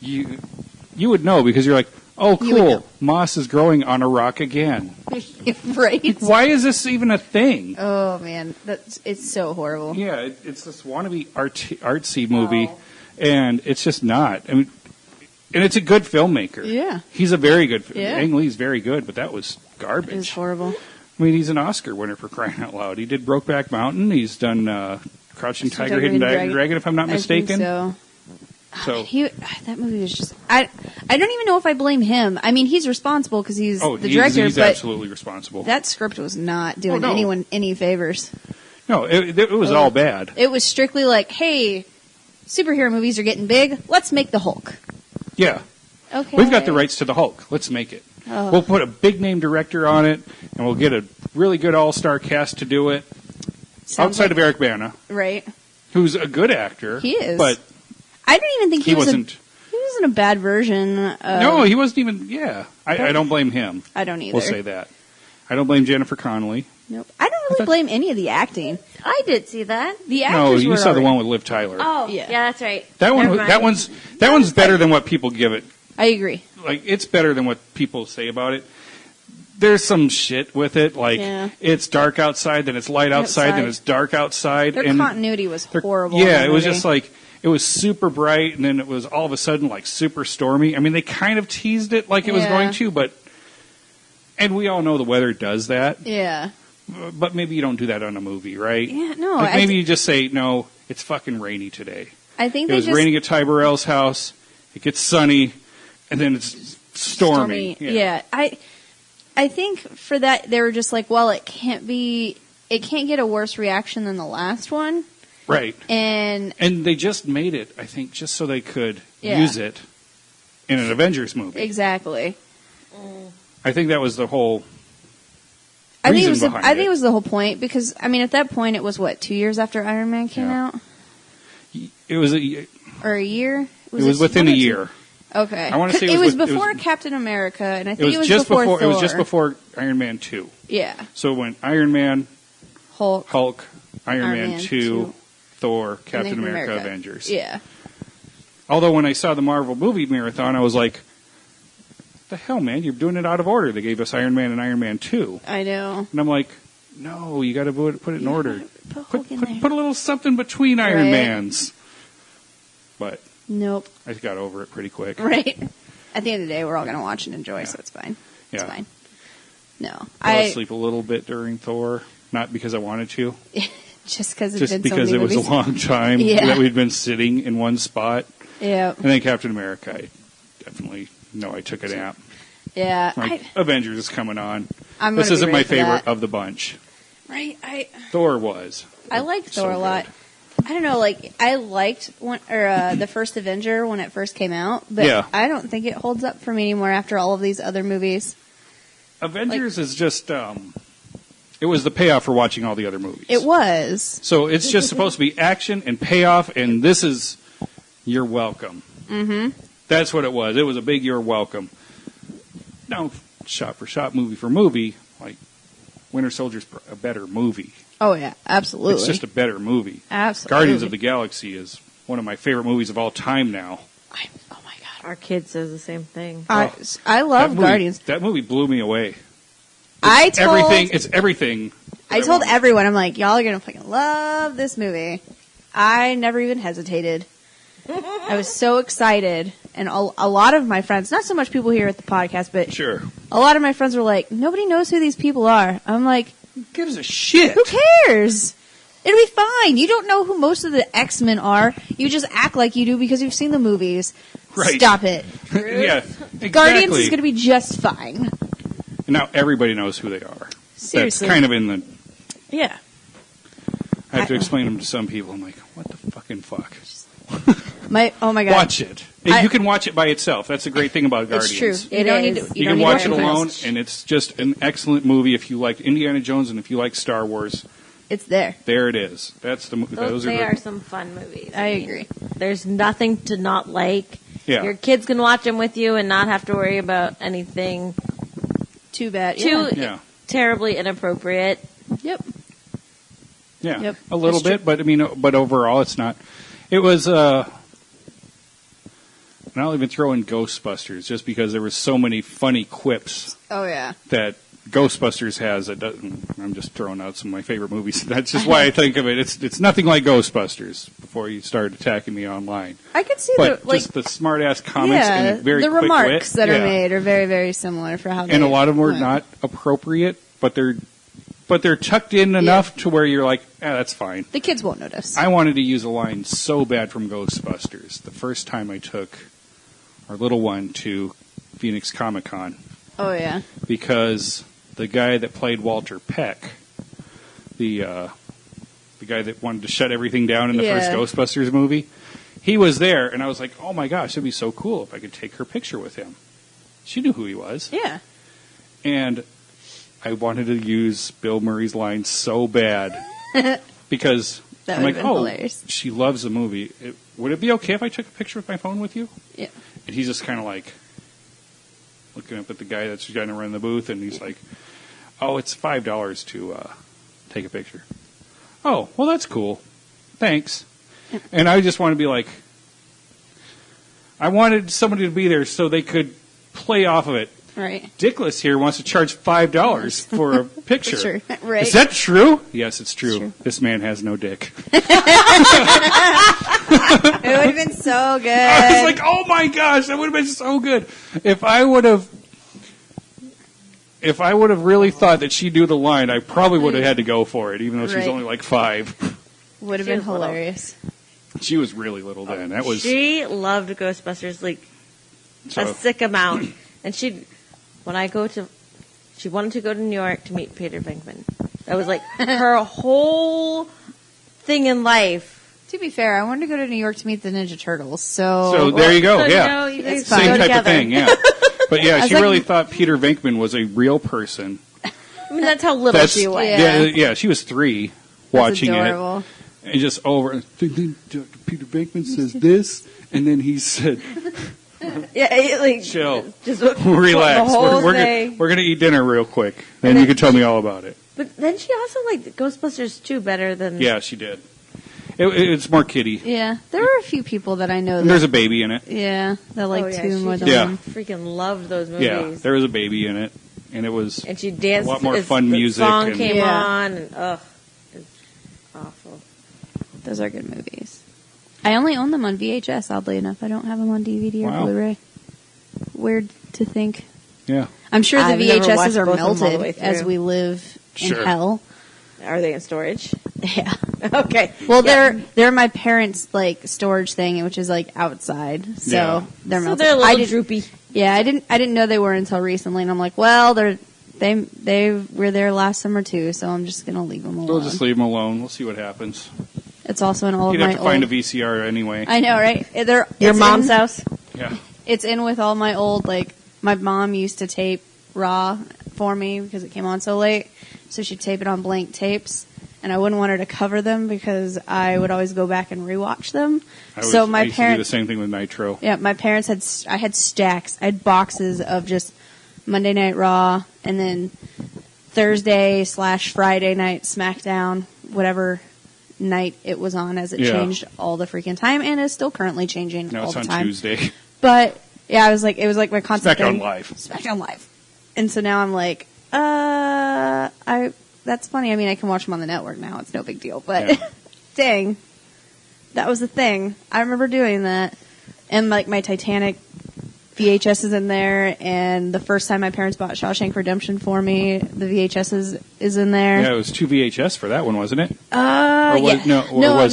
you would know because you're like, oh You would cool, know. moss is growing on a rock again. Right? Why is this even a thing? Oh man, it's so horrible. Yeah, it's this wannabe artsy movie, and it's just not. I mean, and it's a good filmmaker. Yeah. He's a very good. Yeah. Ang Lee's very good, but that was garbage. It was horrible. I mean, he's an Oscar winner for crying out loud. He did Brokeback Mountain. He's done Crouching Tiger, Hidden Dragon, if I'm not mistaken. I think So- that movie was just. I don't even know if I blame him. I mean, he's responsible because he's the director, he's but absolutely responsible. that script was not doing no. anyone any favors. No, it was all bad. It was strictly like, hey, superhero movies are getting big. Let's make the Hulk. Yeah. Okay. We've got the rights to the Hulk. Let's make it. Oh. We'll put a big name director on it, and we'll get a really good all-star cast to do it. Sounds Outside like- of Eric Bana, Right. who's a good actor. He is. But I don't even think he wasn't. He wasn't a bad version. No, he wasn't even. Yeah. I don't blame him. I don't either. We'll say that. I don't blame Jennifer Connelly. Nope. I don't really thought- blame any of the acting. one? I did see that. The No, actors you were saw the alright. one with Liv Tyler. Oh, Yeah. yeah, that's right. That one. Never mind. That one's better than what people give it. I agree. Like, it's better than what people say about it. There's some shit with it, like Yeah. it's dark outside, then it's light outside, then it's dark outside. Their and continuity was they're- horrible. in Yeah, that it was movie. just like it was super bright, and then it was all of a sudden like super stormy. I mean, they kind of teased it like it was Yeah. going to, but and we all know the weather does that. Yeah. But maybe you don't do that on a movie, right? Yeah, no. Like maybe you just say, no, it's fucking rainy today. I think It they was just raining at Ty Burrell's house. It gets sunny, and then it's stormy. Yeah. I think for that they were just like, well, it can't get a worse reaction than the last one, Right. and And they just made it, I think, just so they could Yeah. use it in an Avengers movie. exactly. I think that was the whole I think reason behind it it. was the whole point because I mean at that point it was what 2 years after Iron Man came Yeah. out It was it or a year. was within one a or two? year. Okay, I wanna say it was it was before with- Captain America, and I It think was, it was just before before. Thor. It was just before Iron Man 2. Yeah, So when Iron Man, Hulk, Hulk, Iron Man Man 2, 2, Thor, and Captain then America, Avengers. Yeah, Although when I saw the Marvel movie marathon, I was like, "The hell, man! You're doing it out of order." They gave us Iron Man and Iron Man 2, I know. and I'm like, "No, you got to put it in order. Put Hulk in there. Put a little something between Iron Right. Mans." But Nope. I got over it pretty quick. Right. At the end of the day, we're all going to watch and enjoy, so it's fine. It's Yeah. fine. No, Fell asleep a little bit during Thor, not because I wanted to, just because it's just been because so it many was movies. a long time Yeah. that we'd been sitting in one spot. Yeah, And then Captain America, I definitely know I took a nap. yeah. Like, Avengers is coming on. I'm This gonna be isn't my ready for favorite that. of the bunch. Right. Thor was. I like So Thor a lot. good. I don't know, like I liked the first Avenger when it first came out, but Yeah. I don't think it holds up for me anymore after all of these other movies. Avengers is just, it was the payoff for watching all the other movies. It was. So it's just supposed to be action and payoff, and this is, you're welcome. Mm-hmm. That's what it was. It was a big you're welcome. Now, shot for shot, movie for movie, like Winter Soldier's a better movie. Oh yeah, absolutely. It's just a better movie. Absolutely. Guardians of the Galaxy is one of my favorite movies of all time now. Oh my god. Our kid says the same thing. I That love movie- Guardians. That movie blew me away. It's everything. I told everyone, I'm like, y'all are going to fucking love this movie. I never even hesitated. I was so excited. And a lot of my friends, not so much people here at the podcast, but sure, a lot of my friends were like, nobody knows who these people are. I'm like, who gives a shit? Who cares? It'll be fine. You don't know who most of the X-Men are. You just act like you do because you've seen the movies. Right. Stop it. Yeah, exactly. Guardians is going to be just fine. And now everybody knows who they are. Seriously. That's kind of in the... Yeah. I have to explain them to some people. I'm like, what the fucking fuck? Oh my God. Watch it. You can watch it by itself. That's the great thing about Guardians. It's true. You don't need to. You can watch it alone, and it's just an excellent movie if you like Indiana Jones and if you like Star Wars. It's there. There it is. That's the movie. They are some fun movies. I agree. There's nothing to not like. Yeah. Your kids can watch them with you and not have to worry about anything too bad. Terribly inappropriate. Yep. Yeah. Yep. A little bit, but I mean, but overall, it's not. It was. And I'll even throw in Ghostbusters just because there were so many funny quips. Oh yeah. That Ghostbusters has. That doesn't. I'm just throwing out some of my favorite movies. That's just why I think of it. It's nothing like Ghostbusters. Before you start attacking me online, I could see just the smart ass comments and very the quick remarks wit. that are made are very, very similar for how. And a lot of them are not appropriate, but they're tucked in enough to where you're like, that's fine. The kids won't notice. I wanted to use a line so bad from Ghostbusters the first time I took our little one to Phoenix Comic-Con. Oh, yeah. Because the guy that played Walter Peck, the guy that wanted to shut everything down in the first Ghostbusters movie, he was there, and I was like, oh my gosh, it'd be so cool if I could take her picture with him. She knew who he was. Yeah. And I wanted to use Bill Murray's line so bad because I'm like, hilarious. She loves the movie. Would it be okay if I took a picture with my phone with you? Yeah. And he's just kind of like looking up at the guy that's going to run the booth, and he's like, oh, it's $5 to take a picture. Oh, well, that's cool. Thanks. And I just want to be like, I wanted somebody to be there so they could play off of it. Right. Dickless here wants to charge $5 for a picture. Right. Is that true? Yes, it's true. This man has no dick. It would have been so good. I was like, oh my gosh, that would have been so good. If I would have really thought that she'd do the line, I probably would have had to go for it, even though she's only like 5. Would have been hilarious. She was really little then. She loved Ghostbusters a sick amount, and she wanted to go to New York to meet Peter Venkman. That was like her whole thing in life. To be fair, I wanted to go to New York to meet the Ninja Turtles. So there you go. It's same type together. of thing. Yeah, but yeah, she really thought Peter Venkman was a real person. I mean, that's how little she was. Yeah, she was 3 watching it, and just over. Peter Venkman says this, and then he said. Chill. Just relax. We're gonna eat dinner real quick. Then you can tell me all about it. But then she also liked Ghostbusters 2 better than. Yeah, she did. It's more kiddie. Yeah, there were a few people that I know. There's a baby in it. Yeah, that like 2 more than one. Freaking loved those movies. Yeah, there was a baby in it, and it was. And she danced. A lot more fun music. The song came on, and it's awful. Those are good movies. I only own them on VHS, oddly enough. I don't have them on DVD or Blu-ray. Weird to think. Yeah. I'm sure the VHSs are melted as we live in hell. Are they in storage? Yeah. Okay. Well, they're my parents' like storage thing, which is like outside. So they're melted. So they're a little droopy. Yeah, I didn't know they were until recently, and I'm like, well, they were there last summer too, so I'm just gonna leave them alone. We'll just leave them alone. We'll see what happens. It's also in all You'd of my have to find a VCR anyway. I know, right? Your mom's house? Yeah. It's in with all my old, like, my mom used to tape Raw for me because it came on so late. So she'd tape it on blank tapes. And I wouldn't want her to cover them because I would always go back and rewatch them. I used to do the same thing with Nitro. Yeah, my parents I had stacks. I had boxes of just Monday Night Raw and then Thursday/Friday night SmackDown, whatever night it was on, as it changed all the freaking time and is still currently changing all the time. Now it's on Tuesday. But yeah, it was like my constant SmackDown thing. Live. SmackDown Live. And so now I'm like, That's funny. I mean, I can watch them on the network now. It's no big deal. But dang, that was the thing. I remember doing that. And like my Titanic VHS is in there. And the first time my parents bought Shawshank Redemption for me, the VHS is in there. Yeah, it was 2 VHS for that one, wasn't it? Yeah. It was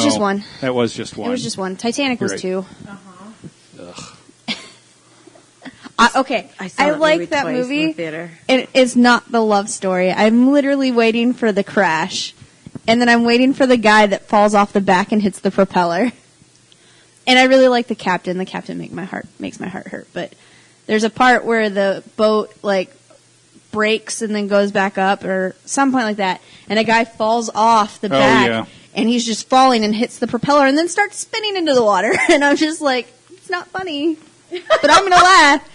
just one. That was just one. It was just one. Titanic was right. 2. Ugh. Okay, I like that movie. In the theater. It is not the love story. I'm literally waiting for the crash, and then I'm waiting for the guy that falls off the back and hits the propeller. And I really like the captain. The captain makes my heart hurt. But there's a part where the boat like breaks and then goes back up, or some point like that, and a guy falls off the back, and he's just falling and hits the propeller, and then starts spinning into the water. And I'm just like, it's not funny, but I'm gonna laugh.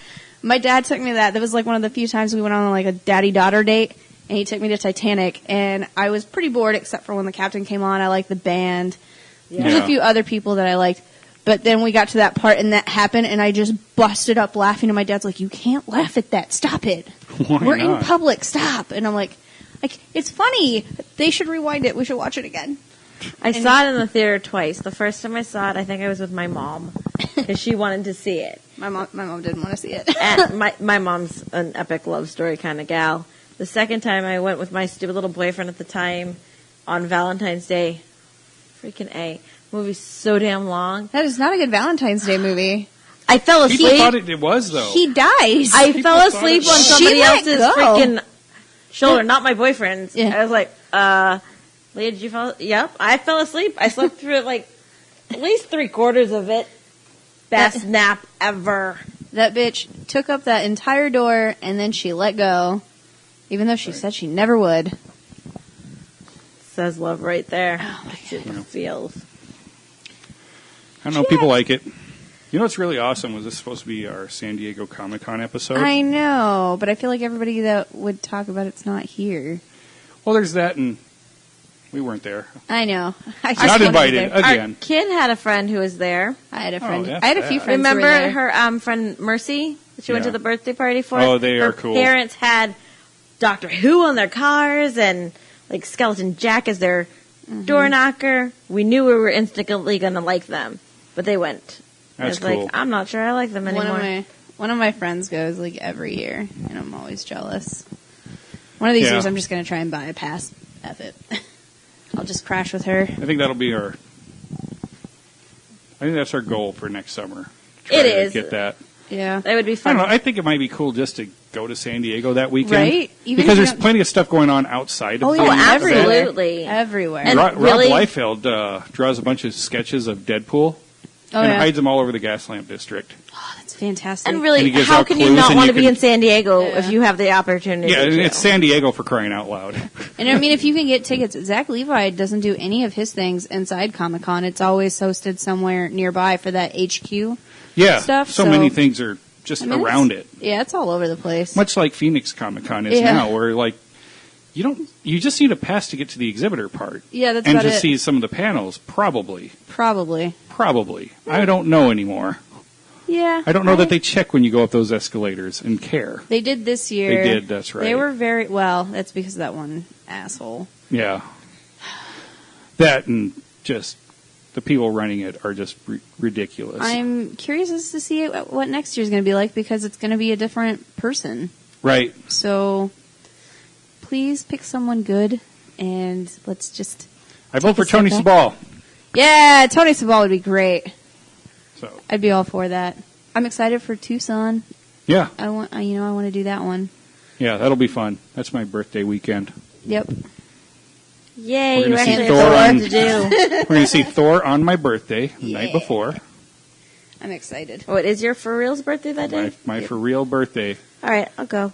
My dad took me to that. That was like one of the few times we went on like a daddy-daughter date, and he took me to Titanic, and I was pretty bored except for when the captain came on. I liked the band. Yeah. There's a few other people that I liked, but then we got to that part, and that happened, and I just busted up laughing, and my dad's like, you can't laugh at that. Stop it. We're in public. Stop. And I'm like, it's funny. They should rewind it. We should watch it again. I saw it in the theater twice. The first time I saw it, I think I was with my mom because she wanted to see it. My mom didn't want to see it. And my mom's an epic love story kind of gal. The second time I went with my stupid little boyfriend at the time on Valentine's Day. Freaking A. Movie's so damn long. That is not a good Valentine's Day movie. I fell asleep. People thought it was, though. He dies. I fell asleep on somebody else's freaking shoulder, not my boyfriend's. Yeah. I was like, Leah, did you fall? Yep, I fell asleep. I slept through it like at least 3/4 of it. Best nap ever. That bitch took up that entire door and then she let go, even though she said she never would. Says love right there. Oh my God. Feels. I don't know. People like it. You know what's really awesome was this supposed to be our San Diego Comic-Con episode? I know, but I feel like everybody that would talk about it's not here. Well, there's that, and we weren't there. I know. Not invited again. Our kid had a friend who was there. I had a friend. Oh, I had a few friends. Remember who were there. her friend Mercy that she went to the birthday party for? Oh, they are cool. Her parents had Doctor Who on their cars and like Skeleton Jack as their door knocker. We knew we were instantly going to like them, but they went. That's I was cool. like, I'm not sure I like them anymore. One of my friends goes like every year, and I'm always jealous. One of these years, I'm just going to try and buy a pass. F it. I'll just crash with her. I think that'll be I think that's our goal for next summer. It is. Get that. Yeah. That would be I fun. don't know. I think it might be cool just to go to San Diego that weekend. Right? Because there's plenty of stuff going on outside of the absolutely. Everywhere. And Rob really? Liefeld draws a bunch of sketches of Deadpool and hides them all over the Gaslamp District. Oh, that's fantastic. And really, And how can you not want to be in San Diego if you have the opportunity Yeah, and to? it's San Diego for crying out loud. And I mean, if you can get tickets, Zach Levi doesn't do any of his things inside Comic-Con. It's always hosted somewhere nearby for that HQ stuff. So many things are just around it. Yeah, it's all over the place. Much like Phoenix Comic-Con is now, where like you just need a pass to get to the exhibitor part. Yeah, that's and about to it. see some of the panels. Probably. I don't know anymore. Yeah. I don't know that they check when you go up those escalators and care. They did this year. They did, that's right. They were very, well, that's because of that one asshole. Yeah. That and just the people running it are just ridiculous. I'm curious as to see what next year's going to be like because it's going to be a different person. Right. So please pick someone good and let's just. I vote for Tony Sabal. Yeah, Tony Sabal would be great. So I'd be all for that. I'm excited for Tucson. Yeah. I want to do that one. Yeah, that'll be fun. That's my birthday weekend. Yep. Yay, We're you gonna actually see have Thor something to do. We're going to see Thor on my birthday the night before. I'm excited. What is your for real's birthday that day? My for real birthday All right, I'll go.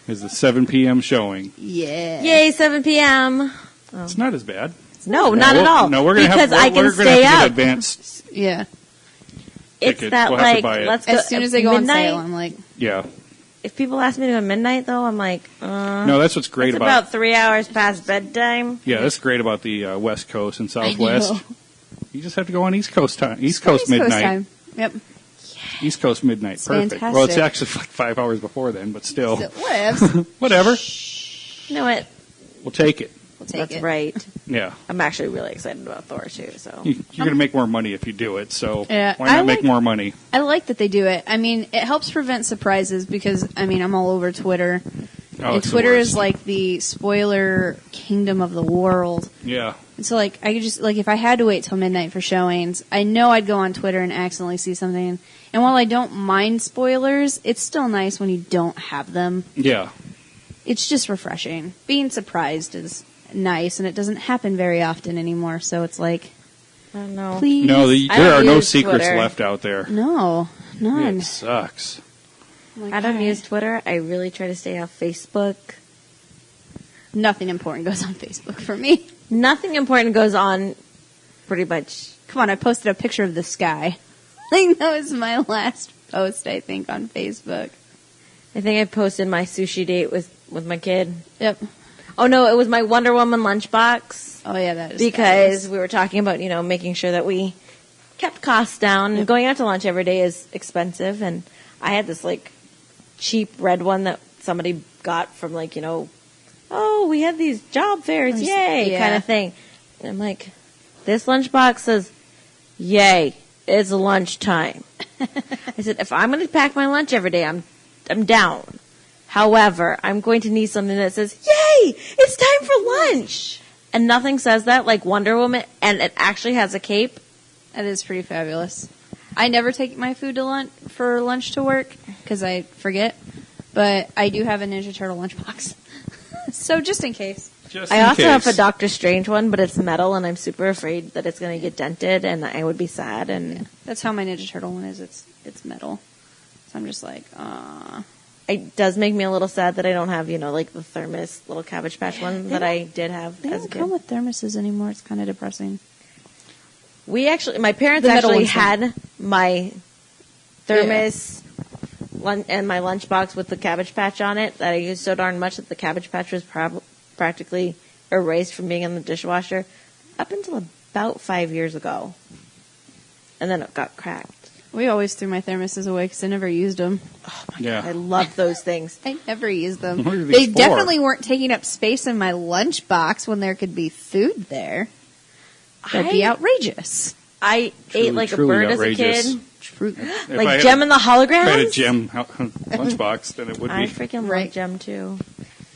is the 7 p.m. showing. Yeah. Yay, 7 p.m. It's not as bad. No, not at all. No, we're going to have I can we're stay gonna have to up. get advanced. Yeah. It's tickets. that We'll have to like buy it. let's go As soon as they go midnight. on sale, I'm like, Yeah. If people ask me to go midnight though, I'm like, No, that's what's great it's about. about 3 hours past bedtime. Yeah, that's great about the West Coast and Southwest. know. You just have to go on East Coast time. East Coast midnight. time. Yep. East Coast midnight. Perfect. Fantastic. Well, it's actually like 5 hours before then, but still. Whatevs. Whatever. You know what? We'll take it. We'll take That's it. right. Yeah. I'm actually really excited about Thor, too. So You're going to make more money if you do it, so Yeah, why not I make like- more money? I like that they do it. I mean, it helps prevent surprises because, I mean, I'm all over Twitter. Oh, And it's the Twitter worst. is like the spoiler kingdom of the world. Yeah. And so, like, I could just, like, if I had to wait till midnight for showings, I know I'd go on Twitter and accidentally see something. And while I don't mind spoilers, it's still nice when you don't have them. Yeah. It's just refreshing. Being surprised is nice, and it doesn't happen very often anymore. So it's like, I don't know. please. No, I there don't are no use secrets Twitter. left out there. No, none. It sucks. I'm like, I don't "Alright." use Twitter. I really try to stay off Facebook. Nothing important goes on Facebook for me. Nothing important goes on pretty much. Come on, I posted a picture of the sky. Like, that was my last post, I think, on Facebook. I think I posted my sushi date with my kid. Yep. Oh, no, it was my Wonder Woman lunchbox. Oh, yeah, that is Because fabulous. we were talking about, making sure that we kept costs down. Yep. Going out to lunch every day is expensive. And I had this, cheap red one that somebody got from, oh, we had these job fairs, yay, Yeah. kind of thing. And I'm like, this lunchbox says, yay, it's lunchtime. I said, if I'm going to pack my lunch every day, I'm down. However, I'm going to need something that says, yay, it's time for lunch. And nothing says that like Wonder Woman, and it actually has a cape. That is pretty fabulous. I never take my food to for lunch to work because I forget, but I do have a Ninja Turtle lunchbox. So just in case. I also have a Doctor Strange one, but it's metal, and I'm super afraid that it's going to get dented, and I would be sad. And That's how my Ninja Turtle one is. It's metal. So I'm just like, it does make me a little sad that I don't have, the thermos little Cabbage Patch one that I did have they as a don't come kid. with thermoses anymore. It's kind of depressing. My parents The metal actually ones had my thermos and my lunchbox with the Cabbage Patch on it that I used so darn much that the Cabbage Patch was practically erased from being in the dishwasher up until about 5 years ago. And then it got cracked. We always threw my thermoses away because I never used them. I love those things. I never used them. What are these They for? definitely weren't taking up space in my lunchbox when there could be food there. That'd be outrageous. I ate like a bird outrageous. as a kid. If I Like had Gem and the If I had a Holograms? gem lunchbox, then it would I be. freaking Right. love Gem too.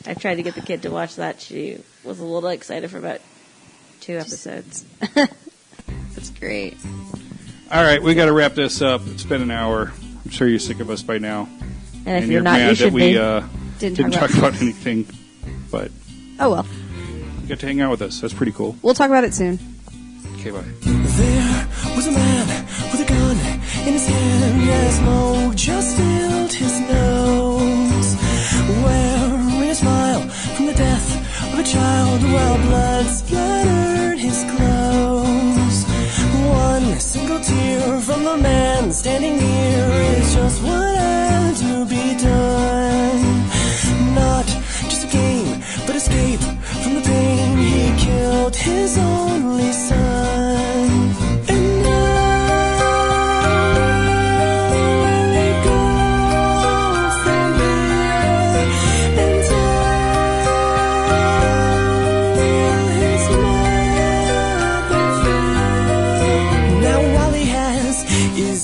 I tried to get the kid to watch that. She was a little excited for about 2 episodes. That's great. All right, we got to wrap this up. It's been an hour. I'm sure you're sick of us by now. And if and you're not, mad you that should we be. didn't talk about anything. But Oh well. you got to hang out with us. That's pretty cool. We'll talk about it soon. Okay, bye. There was a man with a gun in his hand as smoke just filled his nose, wearing a smile from the death of a child while blood splattered his clothes. One single tear from the man standing near is just what had to be done. Not just a game, but escape from the pain. He killed his only son. And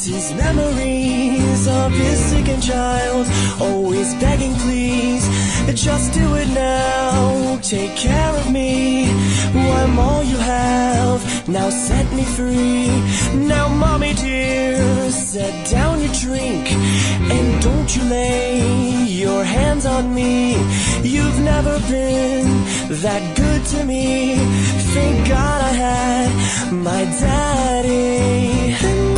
his memories of his sickened child, always begging please, just do it now, take care of me, I'm all you have, now set me free. Now mommy dear, set down your drink, and don't you lay your hands on me, you've never been that good to me, thank God I had my daddy. And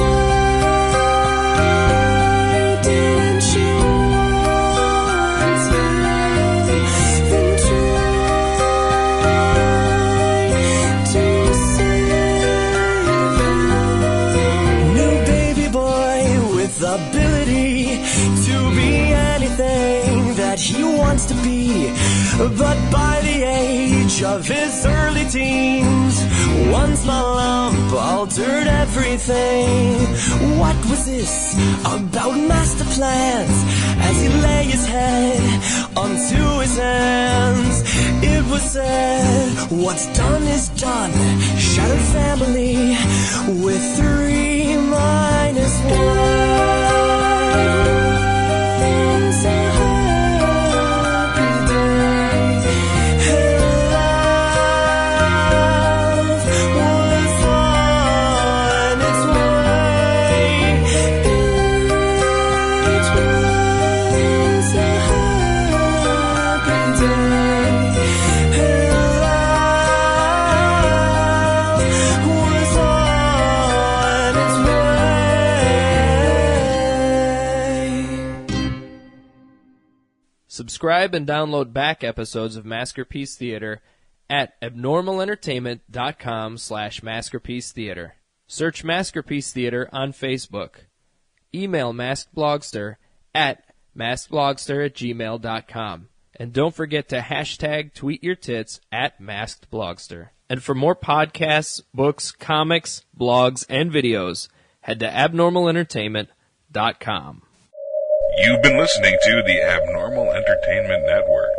ability to be anything that he wants to be, but by the age of his early teens, one small lump altered everything. What was this about master plans? As he lay his head onto his hands, it was said, what's done is done. Shattered family with 3 minus 1. Subscribe and download back episodes of Maskerpiece Theater at abnormalentertainment.com/Maskerpiece Theater. Search Maskerpiece Theater on Facebook. Email Masked Blogster at maskedblogster@gmail.com. And don't forget to hashtag tweet your tits at Masked Blogster. And for more podcasts, books, comics, blogs, and videos, head to abnormalentertainment.com. You've been listening to the Abnormal Entertainment Network.